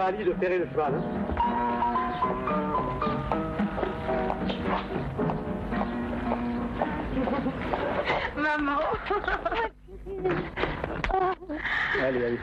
Ali de ferrer le cheval. Hein. Maman. Allez, allez.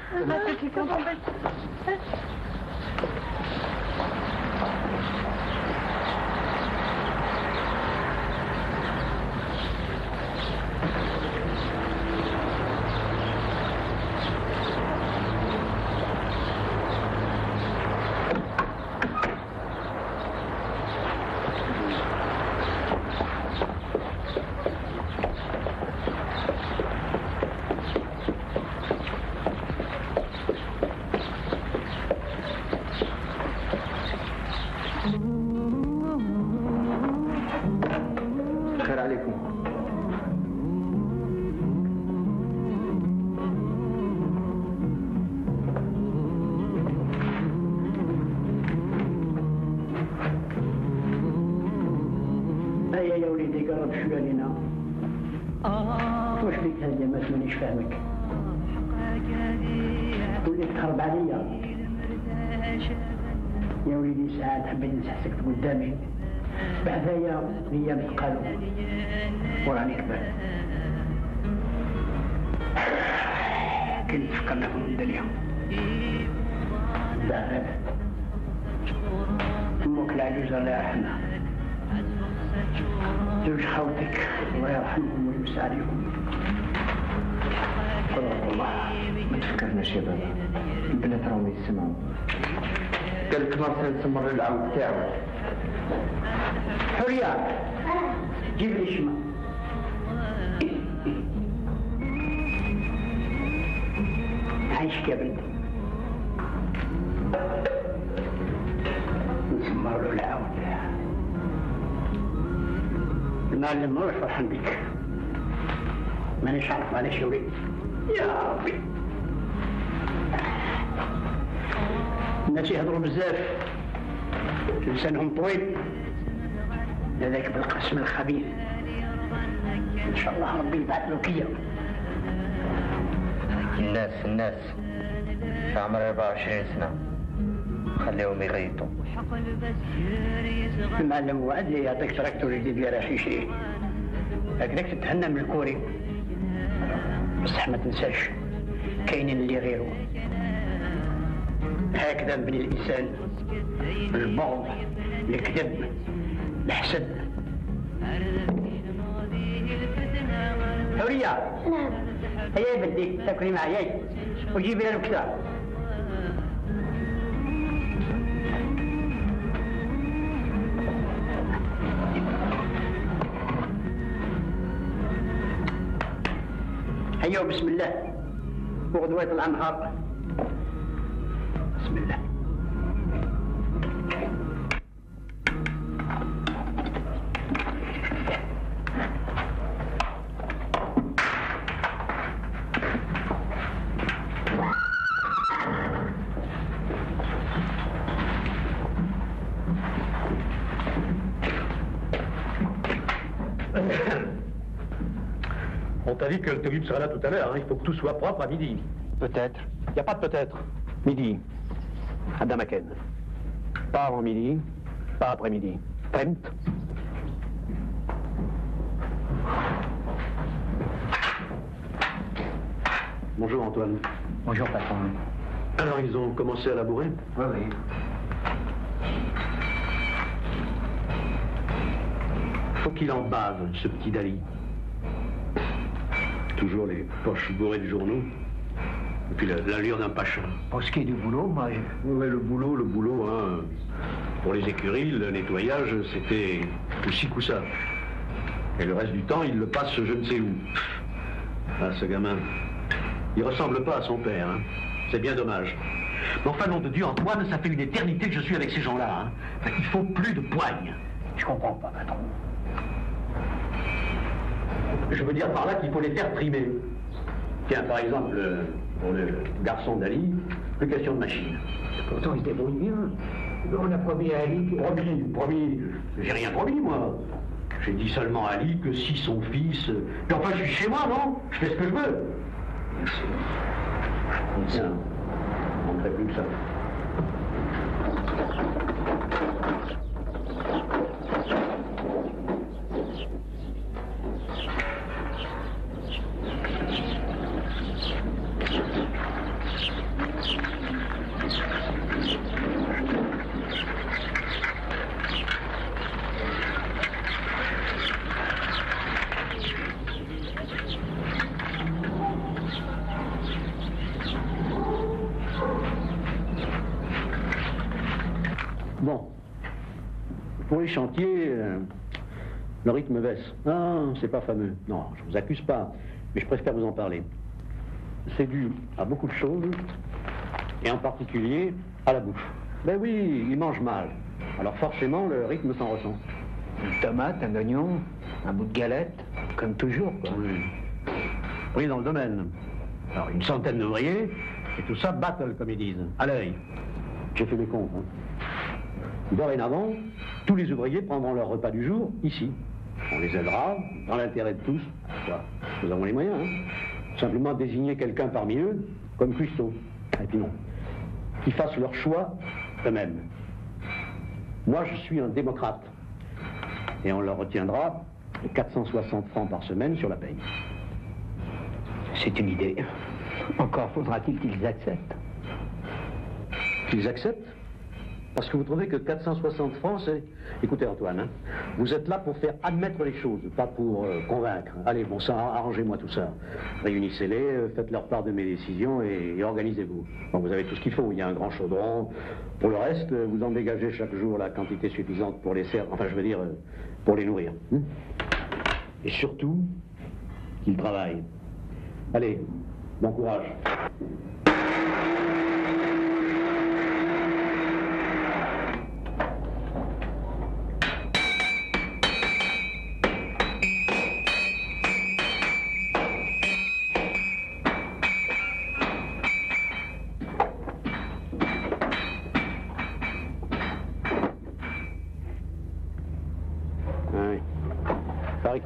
قدامي بعد ايام تقالوا وراني كبر كنت فكرنا في الدنيا ذهب امك العجوز الله يرحمها زوج خوتك الله يرحمهم ويوسع عليهم قدر الله ما تفكرناش يا بابا البنات راهم يسمعوا قال لك مرسل تمر العود تاعو حرية جيب لي شمع عايشك يا بنتي نسمر له العود المعلم ما هوش فرحان بك مانيش عارف معلش يا وليد يا ربي الناس يهضروا بزاف لسانهم طويل هذاك بالقسم الخبيث ان شاء الله ربي يبعث له كيا الناس في عمر 24 سنة خليهم يغيطوا المعلم وعد لي يعطيك تراكتور جديد اللي راح يشريه هكذاك تتهنى من الكوري بصح ما تنساش كاينين اللي غيره هكذا من الانسان البغض الكذب الحسد حورية نعم هيا يا بنتي تاكلي معي هيا وجيبي لنا الكتاب هيا بسم الله وغدوة يطلع النهار بسم الله On t'a dit que le Togib sera là tout à l'heure, hein. Il faut que tout soit propre à midi. Peut-être. Il n'y a pas de peut-être. Midi. À Damaken. Pas avant midi, pas après-midi. Trent. Bonjour Antoine. Bonjour patron. Alors ils ont commencé à labourer? Oui, oui. Faut qu'il en bave, ce petit Dali. Toujours les poches bourrées de journaux. Et puis l'allure d'un pacha. Pour ce qui est du boulot, moi je... Oui, le boulot, hein. Pour les écuries, le nettoyage, c'était coup ci, coup ça. Et le reste du temps, il le passe je ne sais où. Ah, ce gamin, il ressemble pas à son père, hein. C'est bien dommage. Mais enfin, nom de Dieu, Antoine, ça fait une éternité que je suis avec ces gens-là, hein. Enfin, il faut plus de poigne. Je comprends pas, patron. Je veux dire par là qu'il faut les faire trimer. Tiens, par exemple, pour le garçon d'Ali, plus question de machine. Pourtant, il se débrouille bien. On a promis à Ali que... Promis. J'ai rien promis, moi. J'ai dit seulement à Ali que si son fils... Puis enfin, je suis chez moi, non? Je fais ce que je veux. Bien sûr. Tiens, on ne fait plus que ça. Pour les chantiers, le rythme baisse. Non, c'est pas fameux. Non, je vous accuse pas, mais je préfère vous en parler. C'est dû à beaucoup de choses, et en particulier à la bouffe. Ben oui, ils mangent mal. Alors forcément, le rythme s'en ressent. Une tomate, un oignon, un bout de galette, comme toujours, quoi. Oui. Pris dans le domaine. Alors, une centaine d'ouvriers, et tout ça battle, comme ils disent, à l'œil. J'ai fait mes comptes. Dorénavant, tous les ouvriers prendront leur repas du jour ici. On les aidera, dans l'intérêt de tous. Quoi. Nous avons les moyens, Simplement désigner quelqu'un parmi eux comme cuistot. Et puis non. Qu'ils fassent leur choix eux-mêmes. Moi, je suis un démocrate. Et on leur retiendra 460 francs par semaine sur la paye. C'est une idée. Encore faudra-t-il qu'ils acceptent. Qu'ils acceptent? Parce que vous trouvez que 460 francs, c'est... Écoutez, Antoine, vous êtes là pour faire admettre les choses, pas pour convaincre. Allez, bon sang, arrangez-moi tout ça. Réunissez-les, faites leur part de mes décisions et organisez-vous. Bon, vous avez tout ce qu'il faut. Il y a un grand chaudron. Pour le reste, vous en dégagez chaque jour la quantité suffisante pour les servir. Enfin, je veux dire, pour les nourrir. Et surtout, qu'ils travaillent. Allez, bon courage.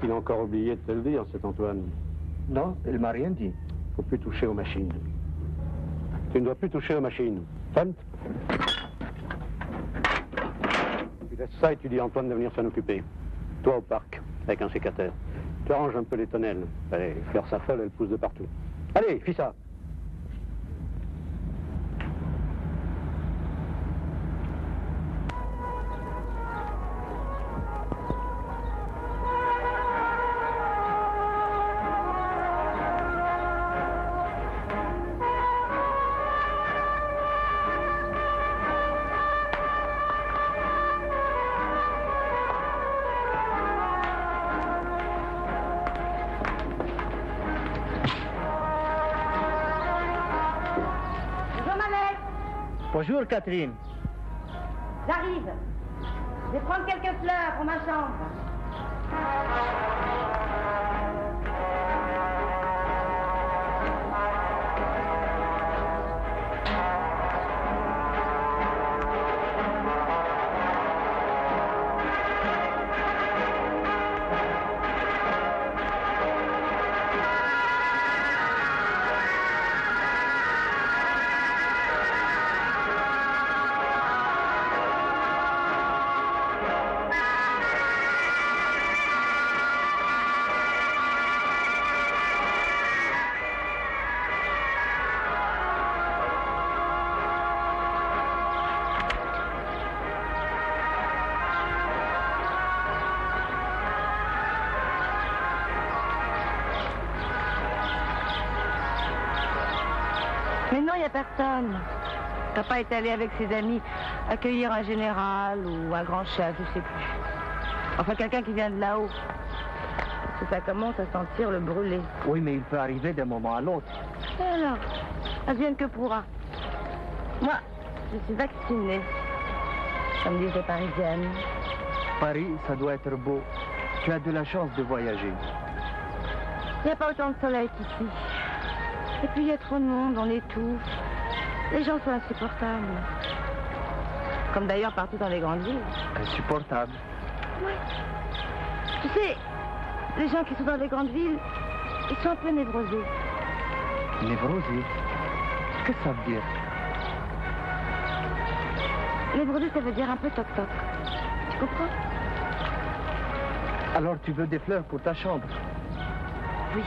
Il a encore oublié de te le dire, cet Antoine. Non, il m'a rien dit. Faut plus toucher aux machines. Tu ne dois plus toucher aux machines. Femme. Tu laisses ça et tu dis à Antoine de venir s'en occuper. Toi au parc, avec un sécateur. Tu arranges un peu les tonnelles. Les fleurs s'affolent, elles poussent de partout. Allez, fais ça. Bonjour, Catherine. J'arrive. Je vais prendre quelques fleurs pour ma chambre. Mais non, il n'y a personne. Papa est allé avec ses amis accueillir un général ou un grand chef, je sais plus. Enfin, quelqu'un qui vient de là-haut. Parce que ça commence à sentir le brûlé. Oui, mais il peut arriver d'un moment à l'autre. Et alors, advienne que pourra. Moi, je suis vaccinée, comme disent les Parisiennes. Paris, ça doit être beau. Tu as de la chance de voyager. Il n'y a pas autant de soleil qu'ici. Et puis il y a trop de monde, on étouffe. Les gens sont insupportables. Comme d'ailleurs partout dans les grandes villes. Insupportable. Oui. Tu sais, les gens qui sont dans les grandes villes, ils sont un peu névrosés. Névrosés? Qu'est-ce que ça veut dire? Névrosé, ça veut dire un peu toc-toc. Tu comprends? Alors tu veux des fleurs pour ta chambre? Oui.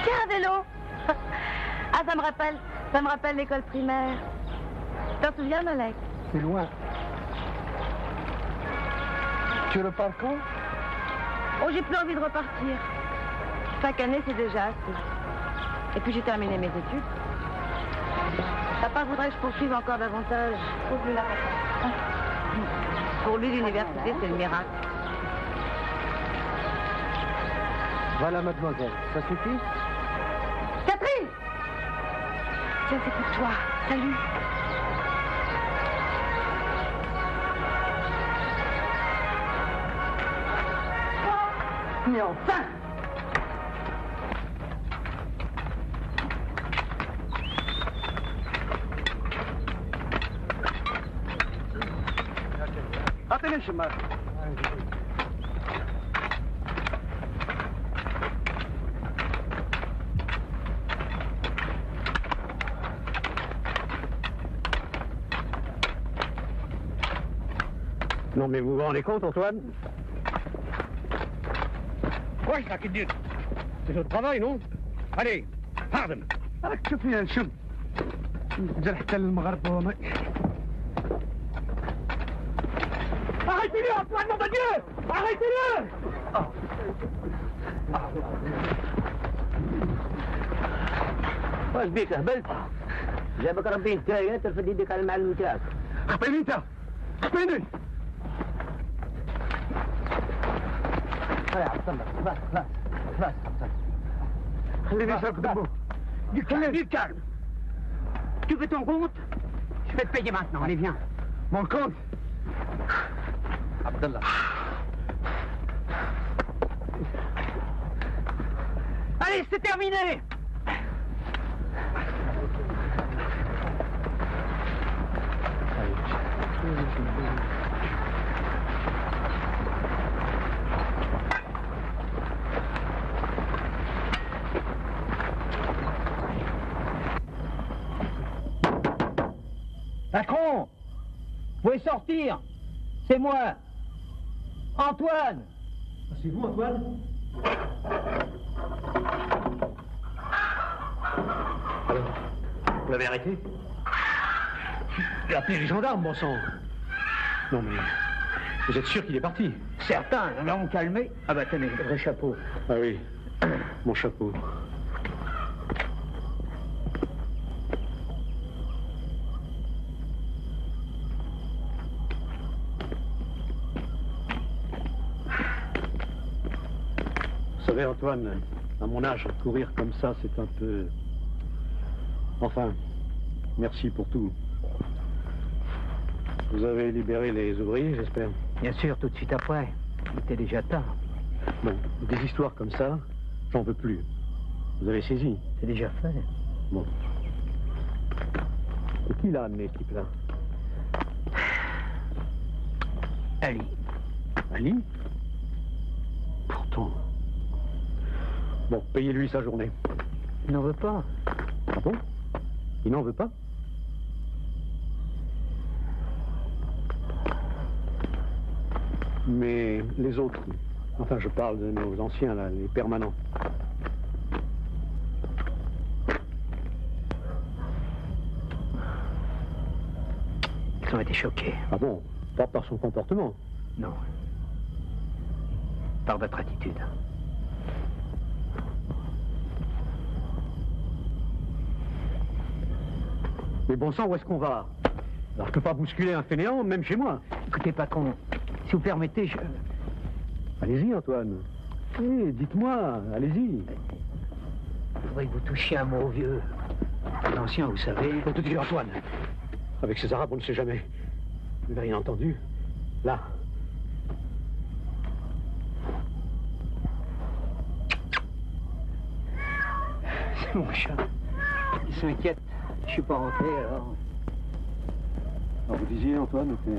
Tiens, un vélo. Ah, ça me rappelle l'école primaire. T'en souviens, Malek? C'est loin. Tu repars quand? Oh, j'ai plus envie de repartir. 5 années, c'est déjà assez. Et puis j'ai terminé mes études. Papa voudrait que je poursuive encore davantage. Pour lui, l'université, c'est le miracle. Voilà, mademoiselle. Ça suffit? Catherine! Tiens, c'est pour toi. Salut. Mais enfin! أعطيني الشمال. Non, mais vous vous rendez compte, Antoine? Quoi, je t'inquiète dire? C'est notre travail, non? Allez, pardon. راك تشوف فيها الشم. نزل حتى للمغرب وما. Arrêtez-le, Antoine, nom de Dieu! Arrêtez-le! واش بيك هبلت؟ جابك ربي انتايا ترفد يديك على المعلم تاعك. خبيني انت! خبيني! خلاص عبد الله خلاص خلاص خلاص عبد الله. خليني نشرب دمو. Du calme. Tu veux ton compte? Je vais te payer maintenant, allez viens. Mon compte? Abdallah. Allez, c'est terminé! Macron, vous pouvez sortir. C'est moi. Antoine. C'est vous, Antoine? Alors, vous l'avez arrêté? J'ai appelé les gendarmes, bon sang. Non, mais vous êtes sûr qu'il est parti? Certains l'ont calmé. Ah bah tenez, le vrai chapeau. Ah oui, mon chapeau. Vous savez, Antoine, à mon âge, courir comme ça, c'est un peu... Enfin, merci pour tout. Vous avez libéré les ouvriers, j'espère? Bien sûr, tout de suite après. Il était déjà tard. Bon, des histoires comme ça, j'en veux plus. Vous avez saisi? C'est déjà fait. Bon. Et qui l'a amené, ce type-là? Ali. Ali? Pourtant... Bon, payez-lui sa journée. Il n'en veut pas. Ah bon? Il n'en veut pas? Mais les autres, enfin je parle de nos anciens, là, les permanents. Ils ont été choqués. Ah bon? Pas par son comportement? Non. Par votre attitude. Mais bon sang, où est-ce qu'on va? Alors je peux pas bousculer un fainéant, même chez moi. Écoutez, patron, si vous permettez, je... Allez-y, Antoine. Eh, dites-moi, allez-y. Je voudrais que vous touchiez un mot vieux. L'ancien, vous savez... Pour te dire, Antoine, avec ces Arabes, on ne sait jamais. Vous n'avez rien entendu? Là. C'est mon chat. Il s'inquiète. Je suis pas rentré, alors... Alors vous disiez, Antoine, que...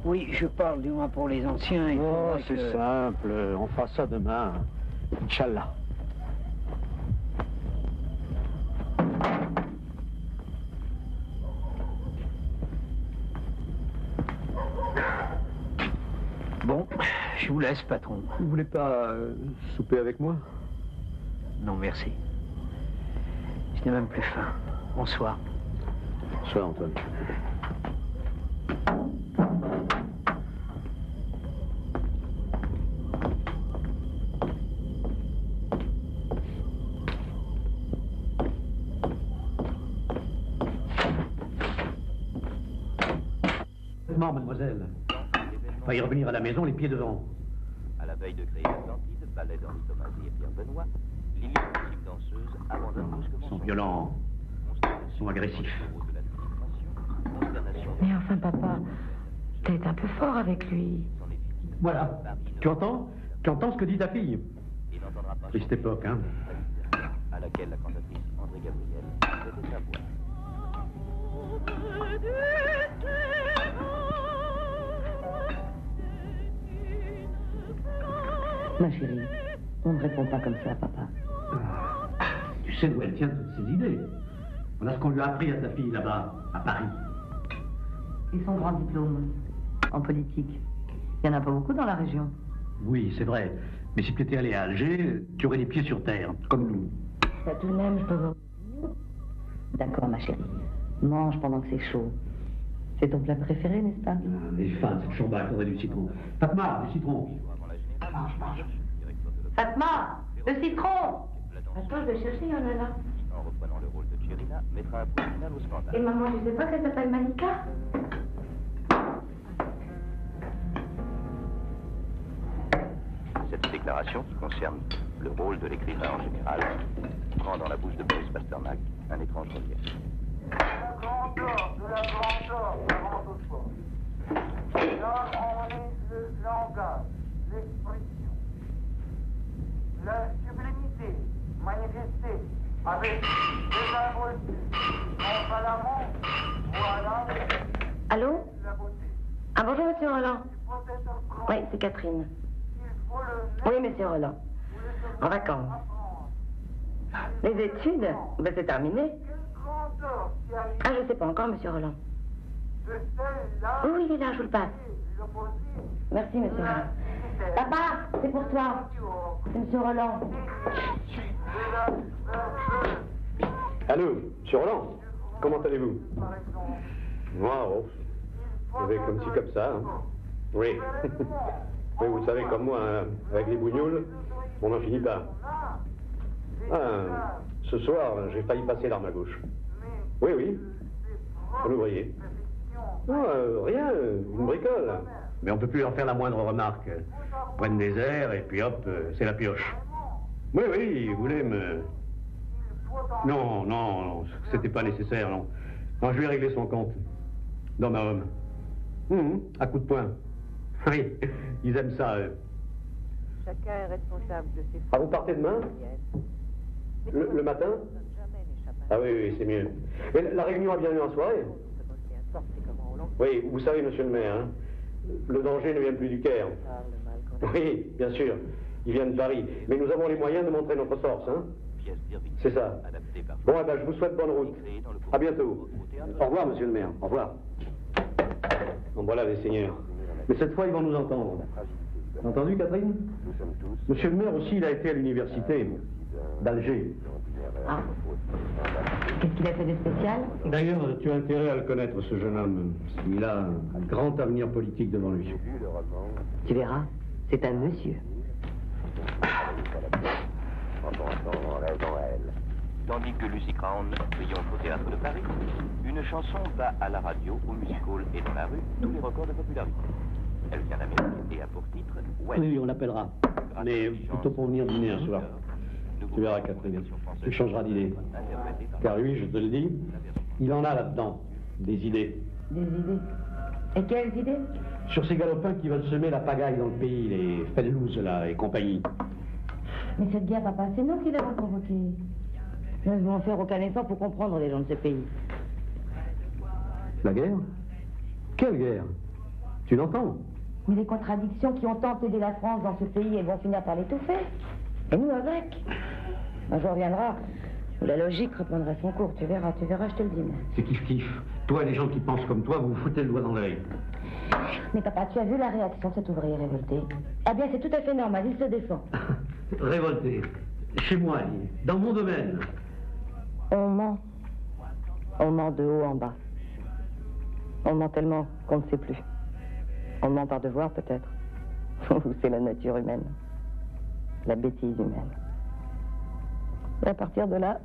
Oui, je parle du moins pour les anciens. Il Oh, faudrait c'est que... simple. On fera ça demain. Inch'Allah. Bon, je vous laisse, patron. Vous voulez pas souper avec moi? Non, merci. Je n'ai même plus faim. Bonsoir. Bonsoir, Antoine. Non, mademoiselle. Va y revenir à la maison, les pieds devant. À la veille de créer Atlantide, ballet d'Henri Tomasi et Pierre Benoît, Lily, antique danseuse, abandonne brusquement. Ils sont violents. Ils sont agressifs. Mais enfin, papa, t'as été un peu fort avec lui. Voilà. Tu entends? Tu entends ce que dit ta fille? Triste époque, hein? À laquelle la cantatrice André Gabriel prêtait sa voix. Ma chérie, on ne répond pas comme ça à papa. Tu sais d'où elle tient toutes ces idées. Voilà ce qu'on lui a appris à ta fille là-bas, à Paris. Et son grand diplôme en politique. Il n'y en a pas beaucoup dans la région. Oui, c'est vrai. Mais si tu étais allé à Alger, tu aurais les pieds sur terre, comme nous. Ça tout de même, je peux voir. D'accord, ma chérie. Mange pendant que c'est chaud. C'est ton plat préféré, n'est-ce pas? Les femmes, cette chamba faudrait du citron. Fatma, du citron. Mange, mange. Fatma, le citron! Attends, je vais chercher, il y en a là. En reprenant le rôle de Tchérina, mettra un point final au scandale. Et maman, je sais pas qu'elle s'appelle Malika? Cette déclaration, qui concerne le rôle de l'écrivain en général, prend dans la bouche de Boris Pasternak un étrange relief. La grandeur de la grandeur s'avance au sport. Là, on est le langage, l'expression, la sublimité manifestée avec désinvolture, nonchalamment, voilà Allô? la beauté. Ah, bonjour, monsieur Roland. Il faut être grand, Oui, c'est Catherine. il faut le Oui, monsieur Roland. En vacances. Les études? Ben, c'est terminé. Quelle grandeur qui arrive Ah, je sais pas encore, monsieur Roland. de celle-là, Oui, oui, il est là, je vous le passe. l'opposé, Merci, monsieur Roland. Papa, c'est pour toi. C'est monsieur Roland. de la superbe, Allô, monsieur Roland, comment allez-vous? par exemple. Wow, vous avez comme ci, comme ça. Hein. Oui. Oui, vous savez, comme moi, hein, avec les bougnoules, on n'en finit pas. Ah, ce soir, j'ai failli passer l'arme à gauche. Oui, oui. Pour l'ouvrier. Non, rien, une bricole. Mais on peut plus leur faire la moindre remarque. Ils prennent des airs et puis hop, c'est la pioche. Oui, oui, ils voulaient me... Non, non, non, c'était pas nécessaire, non. Non, je vais régler son compte. Dans ma homme. À coup de poing. Oui, ils aiment ça, eux. Chacun est responsable de ses Ah, vous partez demain? Le matin? Ah oui, oui, c'est mieux. Mais la réunion a bien eu en soirée? Oui, vous savez, monsieur le maire, hein, le danger ne vient plus du Caire. Oui, bien sûr, il vient de Paris. Mais nous avons les moyens de montrer notre force, hein? C'est ça. Bon, eh ben, je vous souhaite bonne route. À bientôt. Au revoir, monsieur le maire. Au revoir. Bon, voilà les seigneurs. Mais cette fois, ils vont nous entendre. Entendu, Catherine? Monsieur le maire aussi, il a été à l'université d'Alger. Ah. Qu'est-ce qu'il a fait de spécial? D'ailleurs, tu as intérêt à le connaître, ce jeune homme. Il a un grand avenir politique devant lui. Tu verras, c'est un monsieur. Tandis que Lucy Crown triomphe au Théâtre de Paris, une chanson bat à la radio, au music hall et dans la rue tous les records de popularité. Elle vient d'Amérique et a pour titre Oui, on l'appellera. Mais plutôt pour venir dîner un soir. Tu verras, Catherine. Tu changeras d'idée. Car lui, je te le dis, il en a là-dedans des idées. Des idées? Et quelles idées? Sur ces galopins qui veulent semer la pagaille dans le pays, les Fellouz, là, et compagnie. Mais cette guerre, papa, c'est nous qui l'avons provoquée. Nous ne devons faire aucun effort pour comprendre les gens de ce pays. La guerre? Quelle guerre? Tu l'entends? Mais les contradictions qui ont tant aidé la France dans ce pays, elles vont finir par l'étouffer. Et nous avec. Un jour viendra où la logique reprendra son cours. Tu verras, je te le dis, moi. C'est kiff-kiff. Toi et les gens qui pensent comme toi, vous vous foutez le doigt dans l'œil. Mais papa, tu as vu la réaction de cet ouvrier révolté? Eh bien, c'est tout à fait normal, il se défend. Révolté. Chez moi, dans mon domaine. On ment. On ment de haut en bas. On ment tellement qu'on ne sait plus. On ment par devoir, peut-être. Ou c'est la nature humaine. La bêtise humaine. Et à partir de là,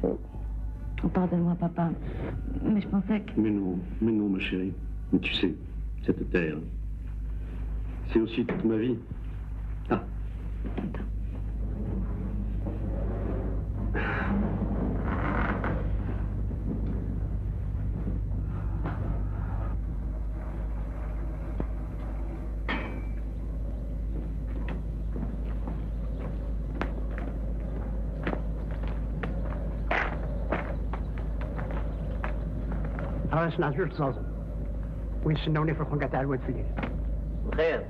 c'est... Pardonne-moi, papa. Mais je pensais que... Mais non, ma chérie. Mais tu sais, Cette terre, c'est aussi toute ma vie. Ah. خلاص نعزوش تصازم ويستنوني في الخنقة تاع الواد في الليل. خير.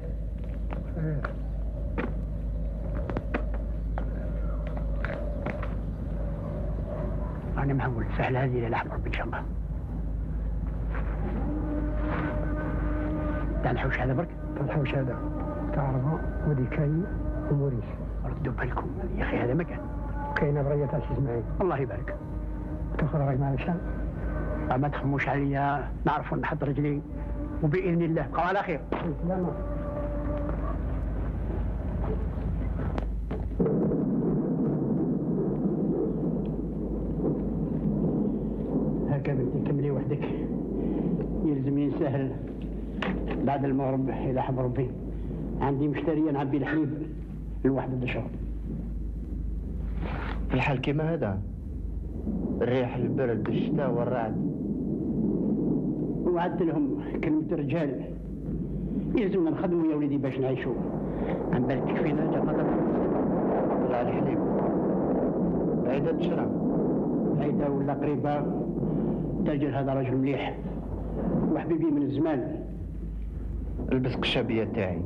أنا مهول سهل هذه للأحمر إن شاء الله. تاع الحوش هذا برك؟ تاع الحوش هذا تاع رضا وديكاي وموريس. ردوا بالكم يا أخي هذا مكان. كاينة برية تاع سي إسماعيل. الله يبارك. تخرج راي مع الشام. ما تخموش عليا نعرفوا نحط رجلي وبإذن الله بقوا على خير. سلامة. هكا بنتي كملي وحدك يلزم ينسهل بعد المغرب إذا حب ربي عندي مشترية نعبي الحليب لوحدة الشهر. في الحال كيما هذا الريح البرد الشتاء والرعد. وعدت لهم كلمة الرجال يلزمنا نخدموا يا وليدي باش نعيشوا. عن بالك تكفينا جا فضل. طلع الحليب بعيدة تشرب. بعيدة ولا قريبة. تاجر هذا رجل مليح وحبيبي من الزمان. البس قشابية تاعي.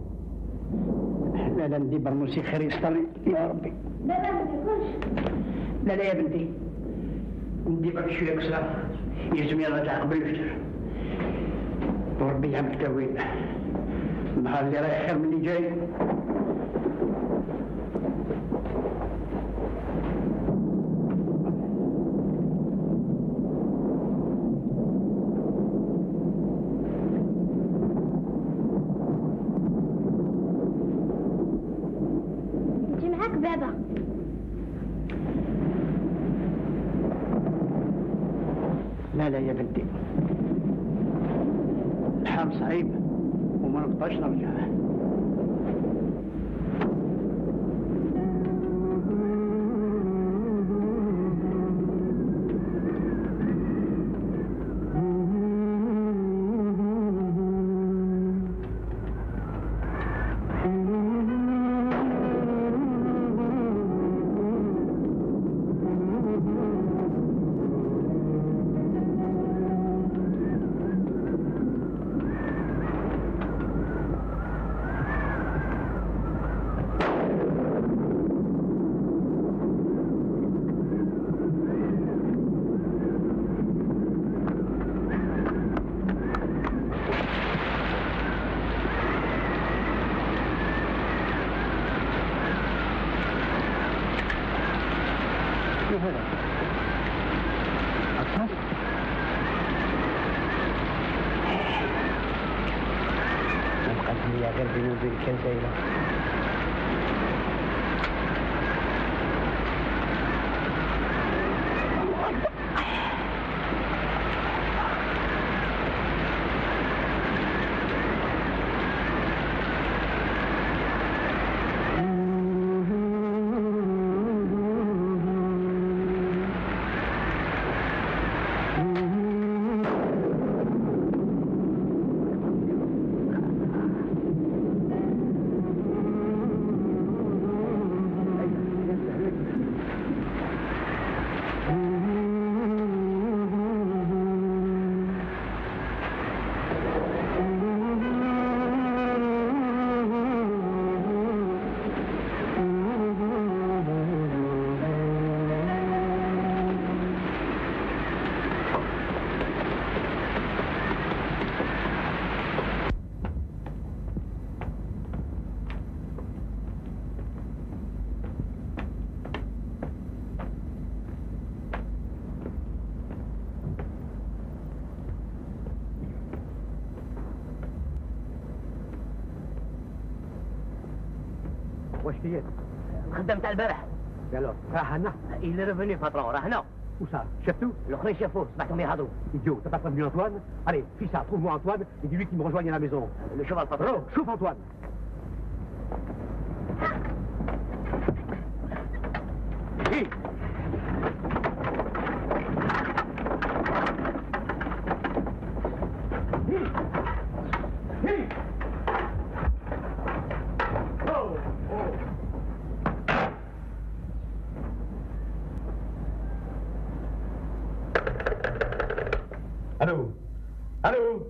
لا ندي برموسي خير يسطرني يا ربي. لا ما تاكلش. لا يا بنتي ندي برك شوية كسرة يلزم يرجع قبل الفجر. وربي يعمل التأويل. النهار اللي رايح خير من اللي جاي. انت معاك بابا. لا يا بنتي الحال صعيب وما نقدرش نرجع. واش فيك؟ خدمت على البارح. قالوا راح هنا. إلا رفني فترة وراه هنا. Où ça? Chef tout? Le rue Chefo, ce matin, Mérado. Idiot, t'as pas prévenu Antoine? Allez, fais ça, trouve-moi Antoine et dis-lui qu'il me rejoigne à la maison. Le cheval pas Oh, chauffe Antoine. Hé! Allô? Allô?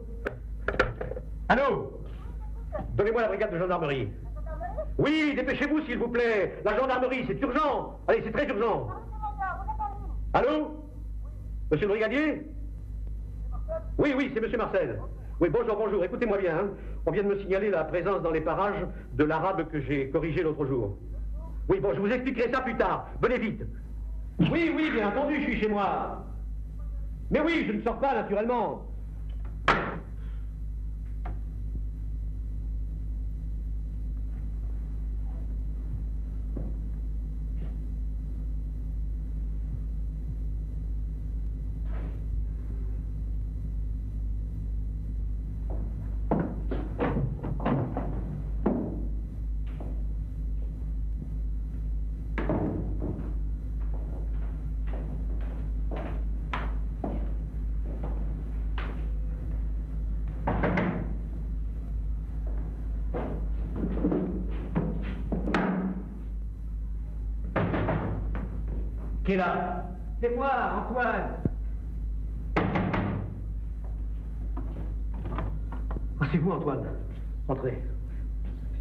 Allô? Donnez-moi la brigade de gendarmerie. Oui, dépêchez-vous s'il vous plaît. La gendarmerie, c'est urgent. Allez, c'est très urgent. Allô? Monsieur le brigadier? Oui, oui, c'est monsieur Marcel. Oui, bonjour, bonjour. Écoutez-moi bien. Hein. On vient de me signaler la présence dans les parages de l'arabe que j'ai corrigé l'autre jour. Oui, bon, je vous expliquerai ça plus tard. Venez vite. Oui, oui, bien entendu, je suis chez moi. Mais oui, je ne sors pas, naturellement. Qui est là? C'est moi, Antoine. Ah, c'est vous, Antoine. Entrez.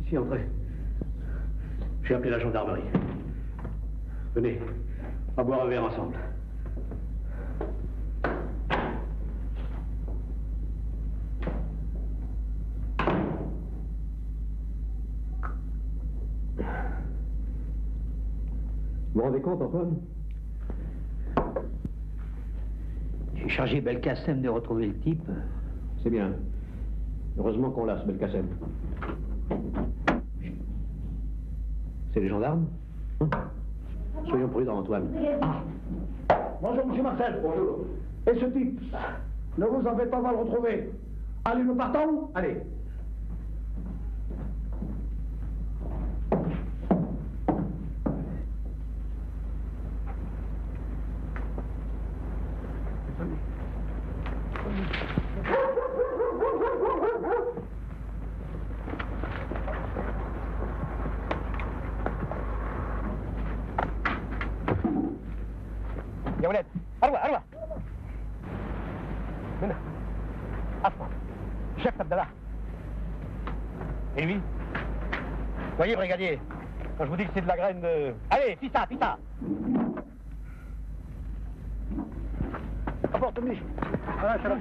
Si, entrez. J'ai appelé la gendarmerie. Venez, on va boire un verre ensemble. Vous vous rendez compte, Antoine? J'ai chargé Belkacem de retrouver le type. C'est bien. Heureusement qu'on l'a, ce Belkacem. C'est les gendarmes? Hein? Soyons prudents, Antoine. Ah. Bonjour, monsieur Marcel. Bonjour. Et ce type, ne vous en faites pas mal retrouver. Allez, nous partons? Allez. يا ولاد اروح اروح هنا اسمع chef Abdallah. Et lui? Voyez, brigadier, quand je vous dis que c'est de la graine de... Allez, fissa, fissa. Apporte-moi. Voilà, je la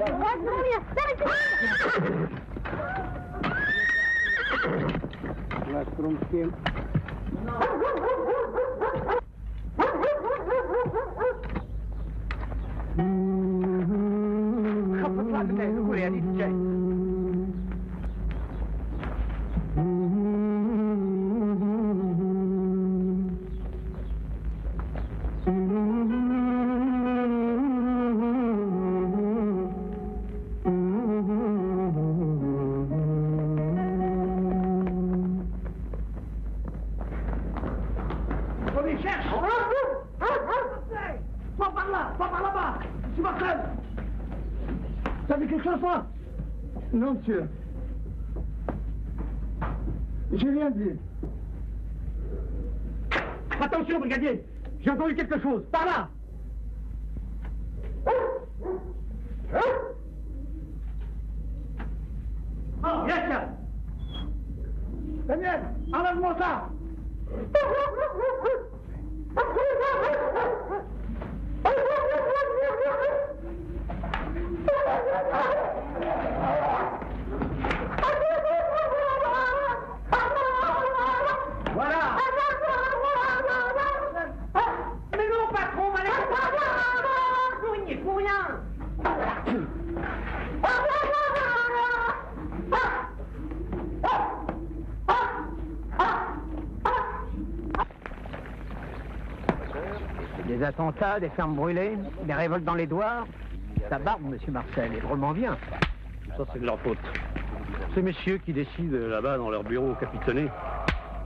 خفف راسك تقول يا ديك جاي Non, monsieur. J'ai rien dit. Attention, brigadier. J'ai entendu quelque chose. Par là. Oh, viens, tiens. Daniel, enlève-moi ça. Voilà. Mais non, patron, pour rien. Des attentats, des fermes brûlées, des révoltes dans les douars. Ça barbe, monsieur Marcel, et drôlement bien. Ça, c'est de leur faute. Ces messieurs qui décident là-bas dans leur bureau capitonné,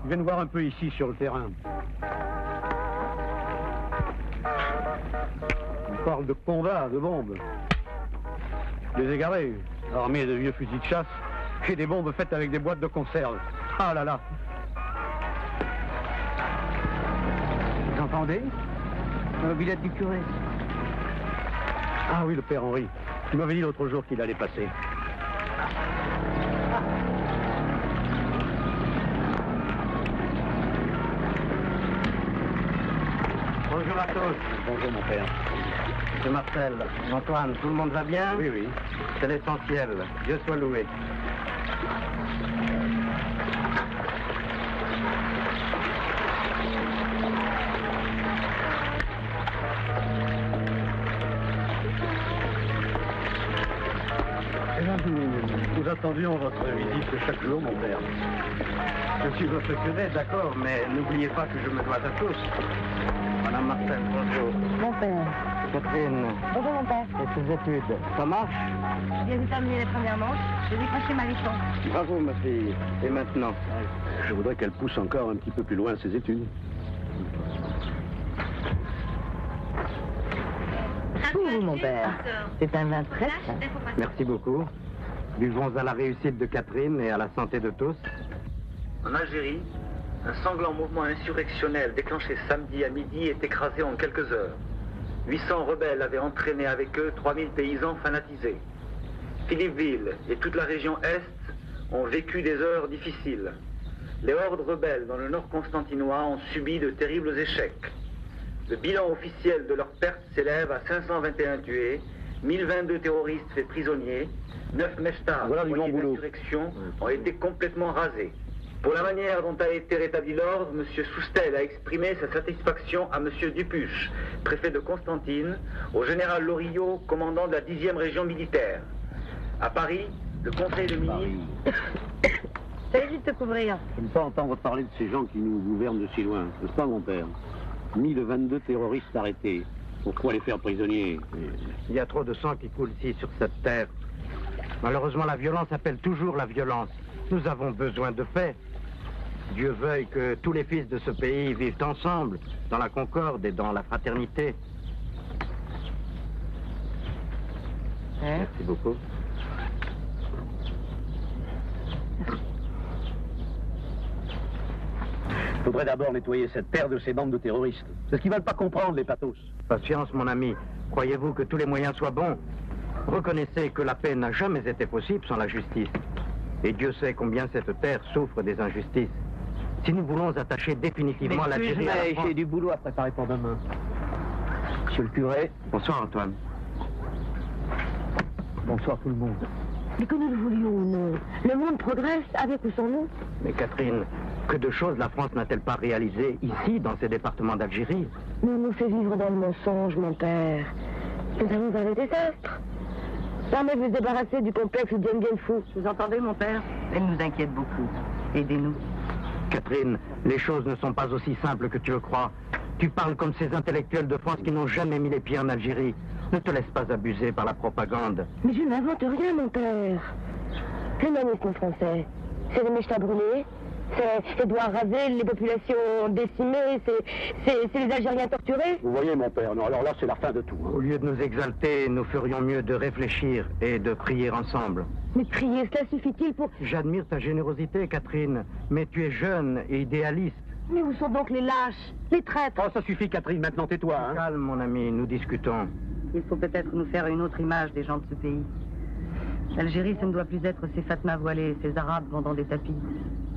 ils viennent voir un peu ici sur le terrain. Ils parlent de combats, de bombes. Des égarés, armés de vieux fusils de chasse et des bombes faites avec des boîtes de conserve. Ah là là! Vous entendez? La mobilette du curé. Ah oui, le père Henri. Il m'avait dit l'autre jour qu'il allait passer. Bonjour à tous. Bonjour mon père. Monsieur Marcel, Antoine, tout le monde va bien? Oui, oui. C'est l'essentiel. Dieu soit loué. Nous attendions votre visite chaque jour, mon père. Je suis votre curé, d'accord, mais n'oubliez pas que je me dois à tous. Madame Marcel, bonjour. Mon père. Catherine, Bonjour, mon père. et tes études, ça marche? Je viens de terminer les premières manches. J'ai décroché ma licence. Bravo, ma fille. Et maintenant? Je voudrais qu'elle pousse encore un petit peu plus loin ses études. Pour vous, mon père. C'est un vin très fin. Merci beaucoup. Buvons à la réussite de Catherine et à la santé de tous. En Algérie, un sanglant mouvement insurrectionnel déclenché samedi à midi est écrasé en quelques heures. 800 rebelles avaient entraîné avec eux 3000 paysans fanatisés. Philippeville et toute la région Est ont vécu des heures difficiles. Les hordes rebelles dans le nord constantinois ont subi de terribles échecs. Le bilan officiel de leurs pertes s'élève à 521 tués, 1022 terroristes faits prisonniers, 9 mechtas foyers d'insurrection ont été complètement rasés. Pour la manière dont a été rétabli l'ordre, M. Soustel a exprimé sa satisfaction à M. Dupuche, préfet de Constantine, au général Loriot, commandant de la 10e région militaire. À Paris, le Conseil de ministres... Ça évite de te couvrir. Je ne veux pas entendre parler de ces gens qui nous gouvernent de si loin, n'est-ce pas, mon père? 1022 terroristes arrêtés. Pourquoi les faire prisonniers? Il y a trop de sang qui coule ici sur cette terre. Malheureusement, la violence appelle toujours la violence. Nous avons besoin de paix. Dieu veuille que tous les fils de ce pays vivent ensemble, dans la concorde et dans la fraternité. Merci beaucoup. Il faudrait d'abord nettoyer cette terre de ces bandes de terroristes. C'est ce qu'ils veulent pas comprendre, les pathos. Patience, mon ami. Croyez-vous que tous les moyens soient bons? Reconnaissez que la paix n'a jamais été possible sans la justice. Et Dieu sait combien cette terre souffre des injustices. Si nous voulons attacher définitivement l'Algérie à la France... J'ai du boulot à préparer pour demain. Monsieur le curé. Bonsoir, Antoine. Bonsoir tout le monde. Mais que nous le voulions ou non, le monde progresse avec ou sans nous. Mais Catherine, que de choses la France n'a-t-elle pas réalisées ici, dans ces départements d'Algérie? Mais on nous fait vivre dans le mensonge, mon père. Nous allons vers le désastre. Jamais vous débarrasser du complexe Dien Bien Phu. Vous entendez, mon père? Elle nous inquiète beaucoup. Aidez-nous. Catherine, les choses ne sont pas aussi simples que tu le crois. Tu parles comme ces intellectuels de France qui n'ont jamais mis les pieds en Algérie. Ne te laisse pas abuser par la propagande. Mais je n'invente rien, mon père. L'humanisme français, c'est les mechtas brûlés, c'est les doigts rasés, les populations décimées, c'est les Algériens torturés. Vous voyez, mon père, non, alors là, c'est la fin de tout. Au lieu de nous exalter, nous ferions mieux de réfléchir et de prier ensemble. Mais prier, cela suffit-il pour... J'admire ta générosité, Catherine, mais tu es jeune et idéaliste. Mais où sont donc les lâches, les traîtres? Oh, ça suffit, Catherine, maintenant tais-toi, hein. Calme, mon ami, nous discutons. Il faut peut-être nous faire une autre image des gens de ce pays. L'Algérie, ça ne doit plus être ces Fatmas voilés, ces Arabes vendant des tapis,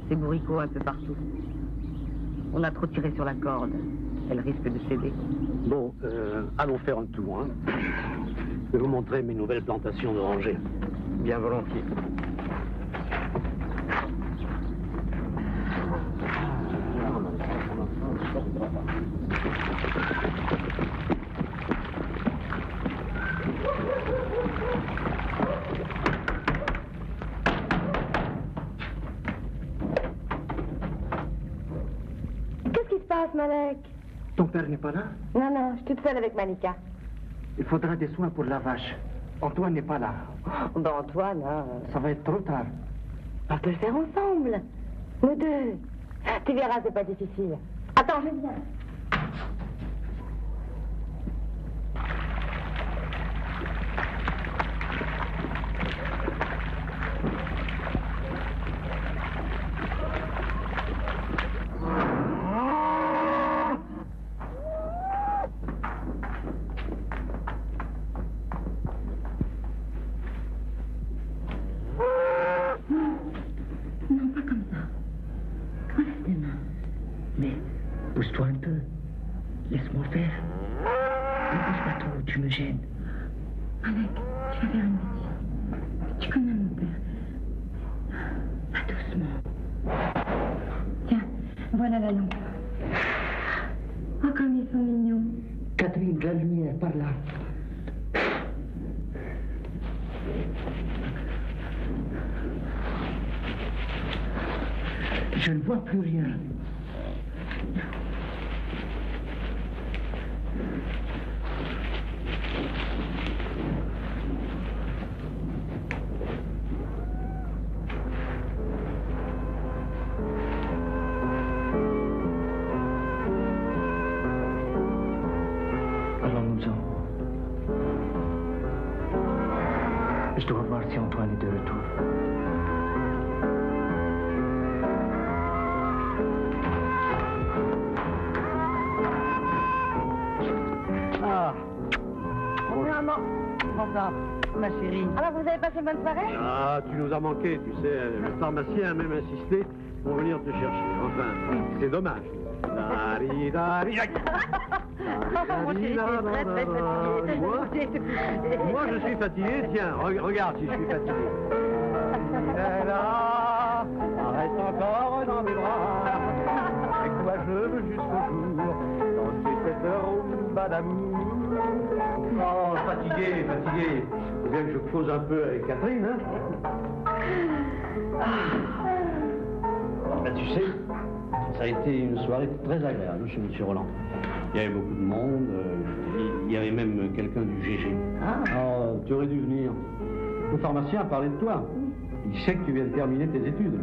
ces bourricots un peu partout. On a trop tiré sur la corde. Elle risque de céder. Bon, allons faire un tour, hein. Je vais vous montrer mes nouvelles plantations d'orangers. Bien volontiers. Qu'est-ce qui se passe, Malek? Ton père n'est pas là? Non, non, je suis toute seule avec Malika. Il faudra des soins pour la vache. Antoine n'est pas là. Ben Antoine, hein. Ça va être trop tard. On peut le faire ensemble. Nous deux. Tu verras, c'est pas difficile. Attends, je viens. Pousse-toi un peu. Laisse-moi faire. Ne bouge pas trop, tu me gênes. Alec, tu vas faire une bêtise. Tu connais mon père. Pas doucement. Tiens, voilà la lampe. Oh, comme ils sont mignons. Catherine, de la lumière, par là. Je ne vois plus rien. Allons-nous-en. Je dois voir si Antoine est de retour. Ah. Bonsoir, ma chérie. Alors, vous avez passé une bonne soirée? Ah, tu nous as manqué, tu sais. Le pharmacien a même insisté pour venir te chercher. Enfin, c'est dommage. Mon chéri, t'es très fatigué. Moi, je suis fatigué. Tiens, regarde si je suis fatigué. Reste encore dans mes bras. Avec toi, je veux jusqu'au jour. Danser cette rumba d'amour. Oh, fatigué. Faut bien que je cause un peu avec Catherine, hein? Bah, tu sais, ça a été une soirée très agréable chez M. Roland. Il y avait beaucoup de monde, il y avait même quelqu'un du GG. Oh, tu aurais dû venir. Le pharmacien a parlé de toi. Il sait que tu viens de terminer tes études.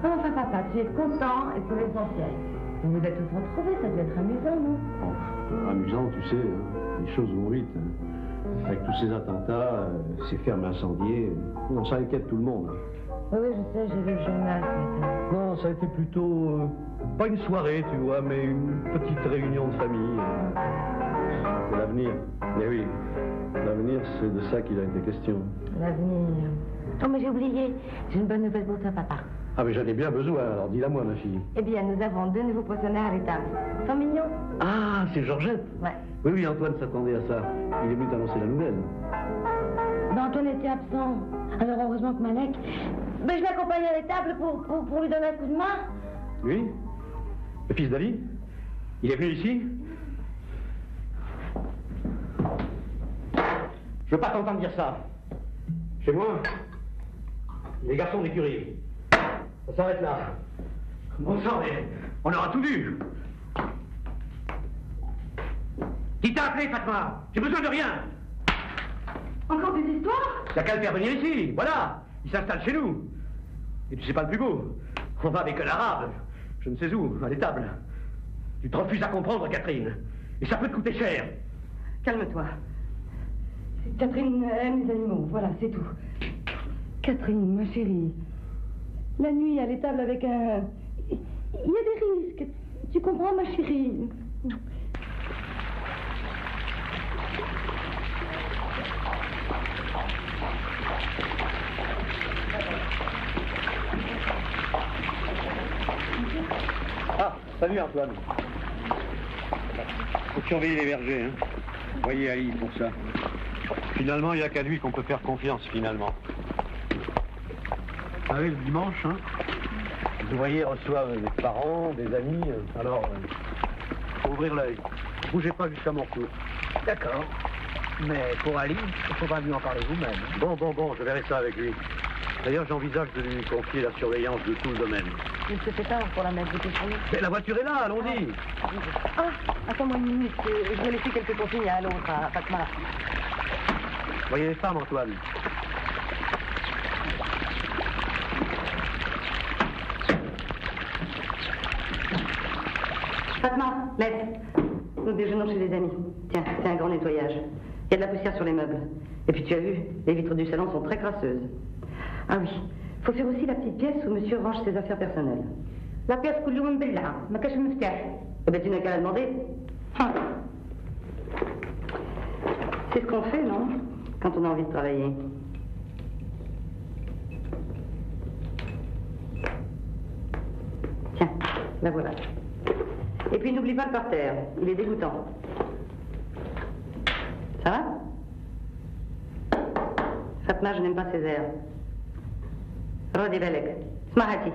Enfin, papa, tu es content et c'est l'essentiel. Vous vous êtes tous retrouvés, ça devait être amusant, non? Oh, amusant, tu sais, hein. Les choses vont vite. Hein. Avec tous ces attentats, ces fermes incendiées, non, ça inquiète tout le monde. Oui, je sais, j'ai lu le journal ce matin. Non, ça a été plutôt, pas une soirée, tu vois, mais une petite réunion de famille. C'est l'avenir. Mais oui, l'avenir, c'est de ça qu'il a été question. L'avenir. Oh, mais j'ai oublié. J'ai une bonne nouvelle pour toi, papa. Ah, mais j'en ai bien besoin, alors dis-la moi, ma fille. Eh bien, nous avons 2 nouveaux pensionnaires à l'étable. Ils sont mignons. Ah, c'est Georgette? Ouais. Oui, Antoine s'attendait à ça. Il est venu t'annoncer la nouvelle. Ben, Antoine était absent. Alors, heureusement que Malek... Ben, je l'accompagne à l'étable pour lui donner un coup de main. Lui? Le fils d'Ali? Il est venu ici? Je veux pas t'entendre dire ça. Chez moi, les garçons d'écurie. Ça s'arrête là. Bon sang, mais on aura tout vu. Qui t'a appelé, Fatma? J'ai besoin de rien. Encore des histoires? T'as qu'à le faire venir ici, voilà. Il s'installe chez nous. Et tu sais pas le plus beau. On va avec un arabe. Je ne sais où, à l'étable. Tu te refuses à comprendre, Catherine. Et ça peut te coûter cher. Calme-toi. Catherine aime les animaux, voilà, c'est tout. Catherine, ma chérie, la nuit à l'étable avec un... Il y a des risques. Tu comprends, ma chérie? Ah, salut Antoine. Faut surveiller les vergers, hein. Voyez Ali pour ça. Finalement, il n'y a qu'à lui qu'on peut faire confiance, finalement. Vous savez, le dimanche, hein, les ouvriers reçoivent des parents, des amis, alors, faut ouvrir l'œil. Bougez pas jusqu'à mon retour. D'accord. Mais pour Ali, il faudra lui en parler vous-même. Bon, je verrai ça avec lui. D'ailleurs, j'envisage de lui confier la surveillance de tout le domaine. Il se fait tard pour la mettre, vous comprenez? Mais la voiture est là, allons-y. Ah, attends-moi une minute, je vais laisser quelques consignes à l'autre, à Fatma. Voyez les femmes, Antoine. Fatma, laisse. Nous déjeunons chez des amis. Tiens, c'est un grand nettoyage. Il y a de la poussière sur les meubles. Et puis tu as vu, les vitres du salon sont très crasseuses. Ah oui, il faut faire aussi la petite pièce où monsieur range ses affaires personnelles. La pièce كلهم بالله ما كاش مفتاح. Eh ben tu n'as qu'à la demander. C'est ce qu'on fait, non? Quand on a envie de travailler. Tiens, la voilà. Et puis n'oublie pas le parterre, il est dégoûtant. Ça va? Fatma, je n'aime pas ces airs. Rodi Belek, Smahati.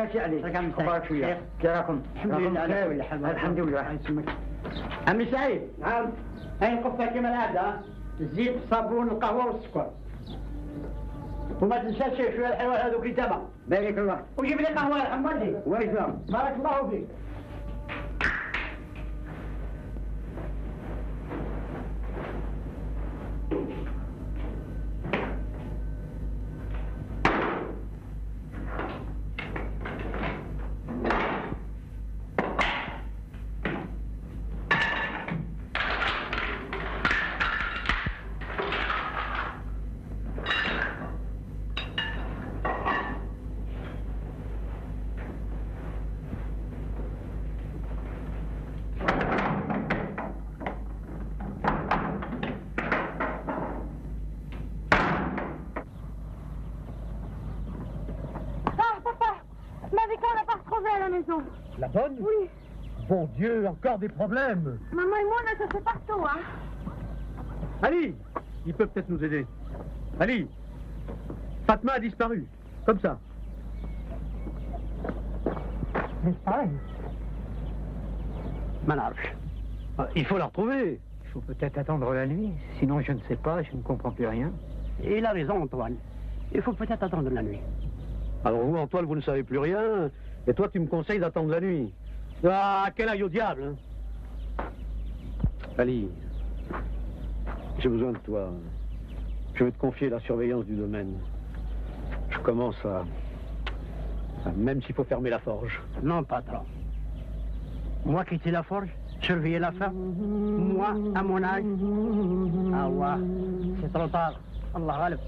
كيفك عليك؟ اخبارك شويه؟ كيفكم؟ الحمد لله. عمي سعيد. نعم. هاي القفه كما العاده، الزيت الصابون القهوه والسكر. وما تنساش شويه الحلوى هذوك اللي تبع. بارك الله. وجيب لي قهوه يا حمدي. ويسلم. بارك الله فيك. La bonne? Oui. Bon Dieu, encore des problèmes. Maman et moi, on a cherché partout, hein. Ali, il peut peut-être nous aider. Ali, Fatma a disparu, comme ça. Disparu? Manarche. Il faut la retrouver. Il faut peut-être attendre la nuit, sinon je ne sais pas, je ne comprends plus rien. Il a raison, Antoine. Il faut peut-être attendre la nuit. Alors vous, Antoine, vous ne savez plus rien. Et toi, tu me conseilles d'attendre la nuit. Ah, quel aille au diable, hein. Ali, j'ai besoin de toi. Je vais te confier la surveillance du domaine. Je commence à même s'il faut fermer la forge. Non, patron. Moi quitter la forge, surveiller la ferme, moi, à mon âge. Ah ouais, c'est trop tard. Allah ghalib.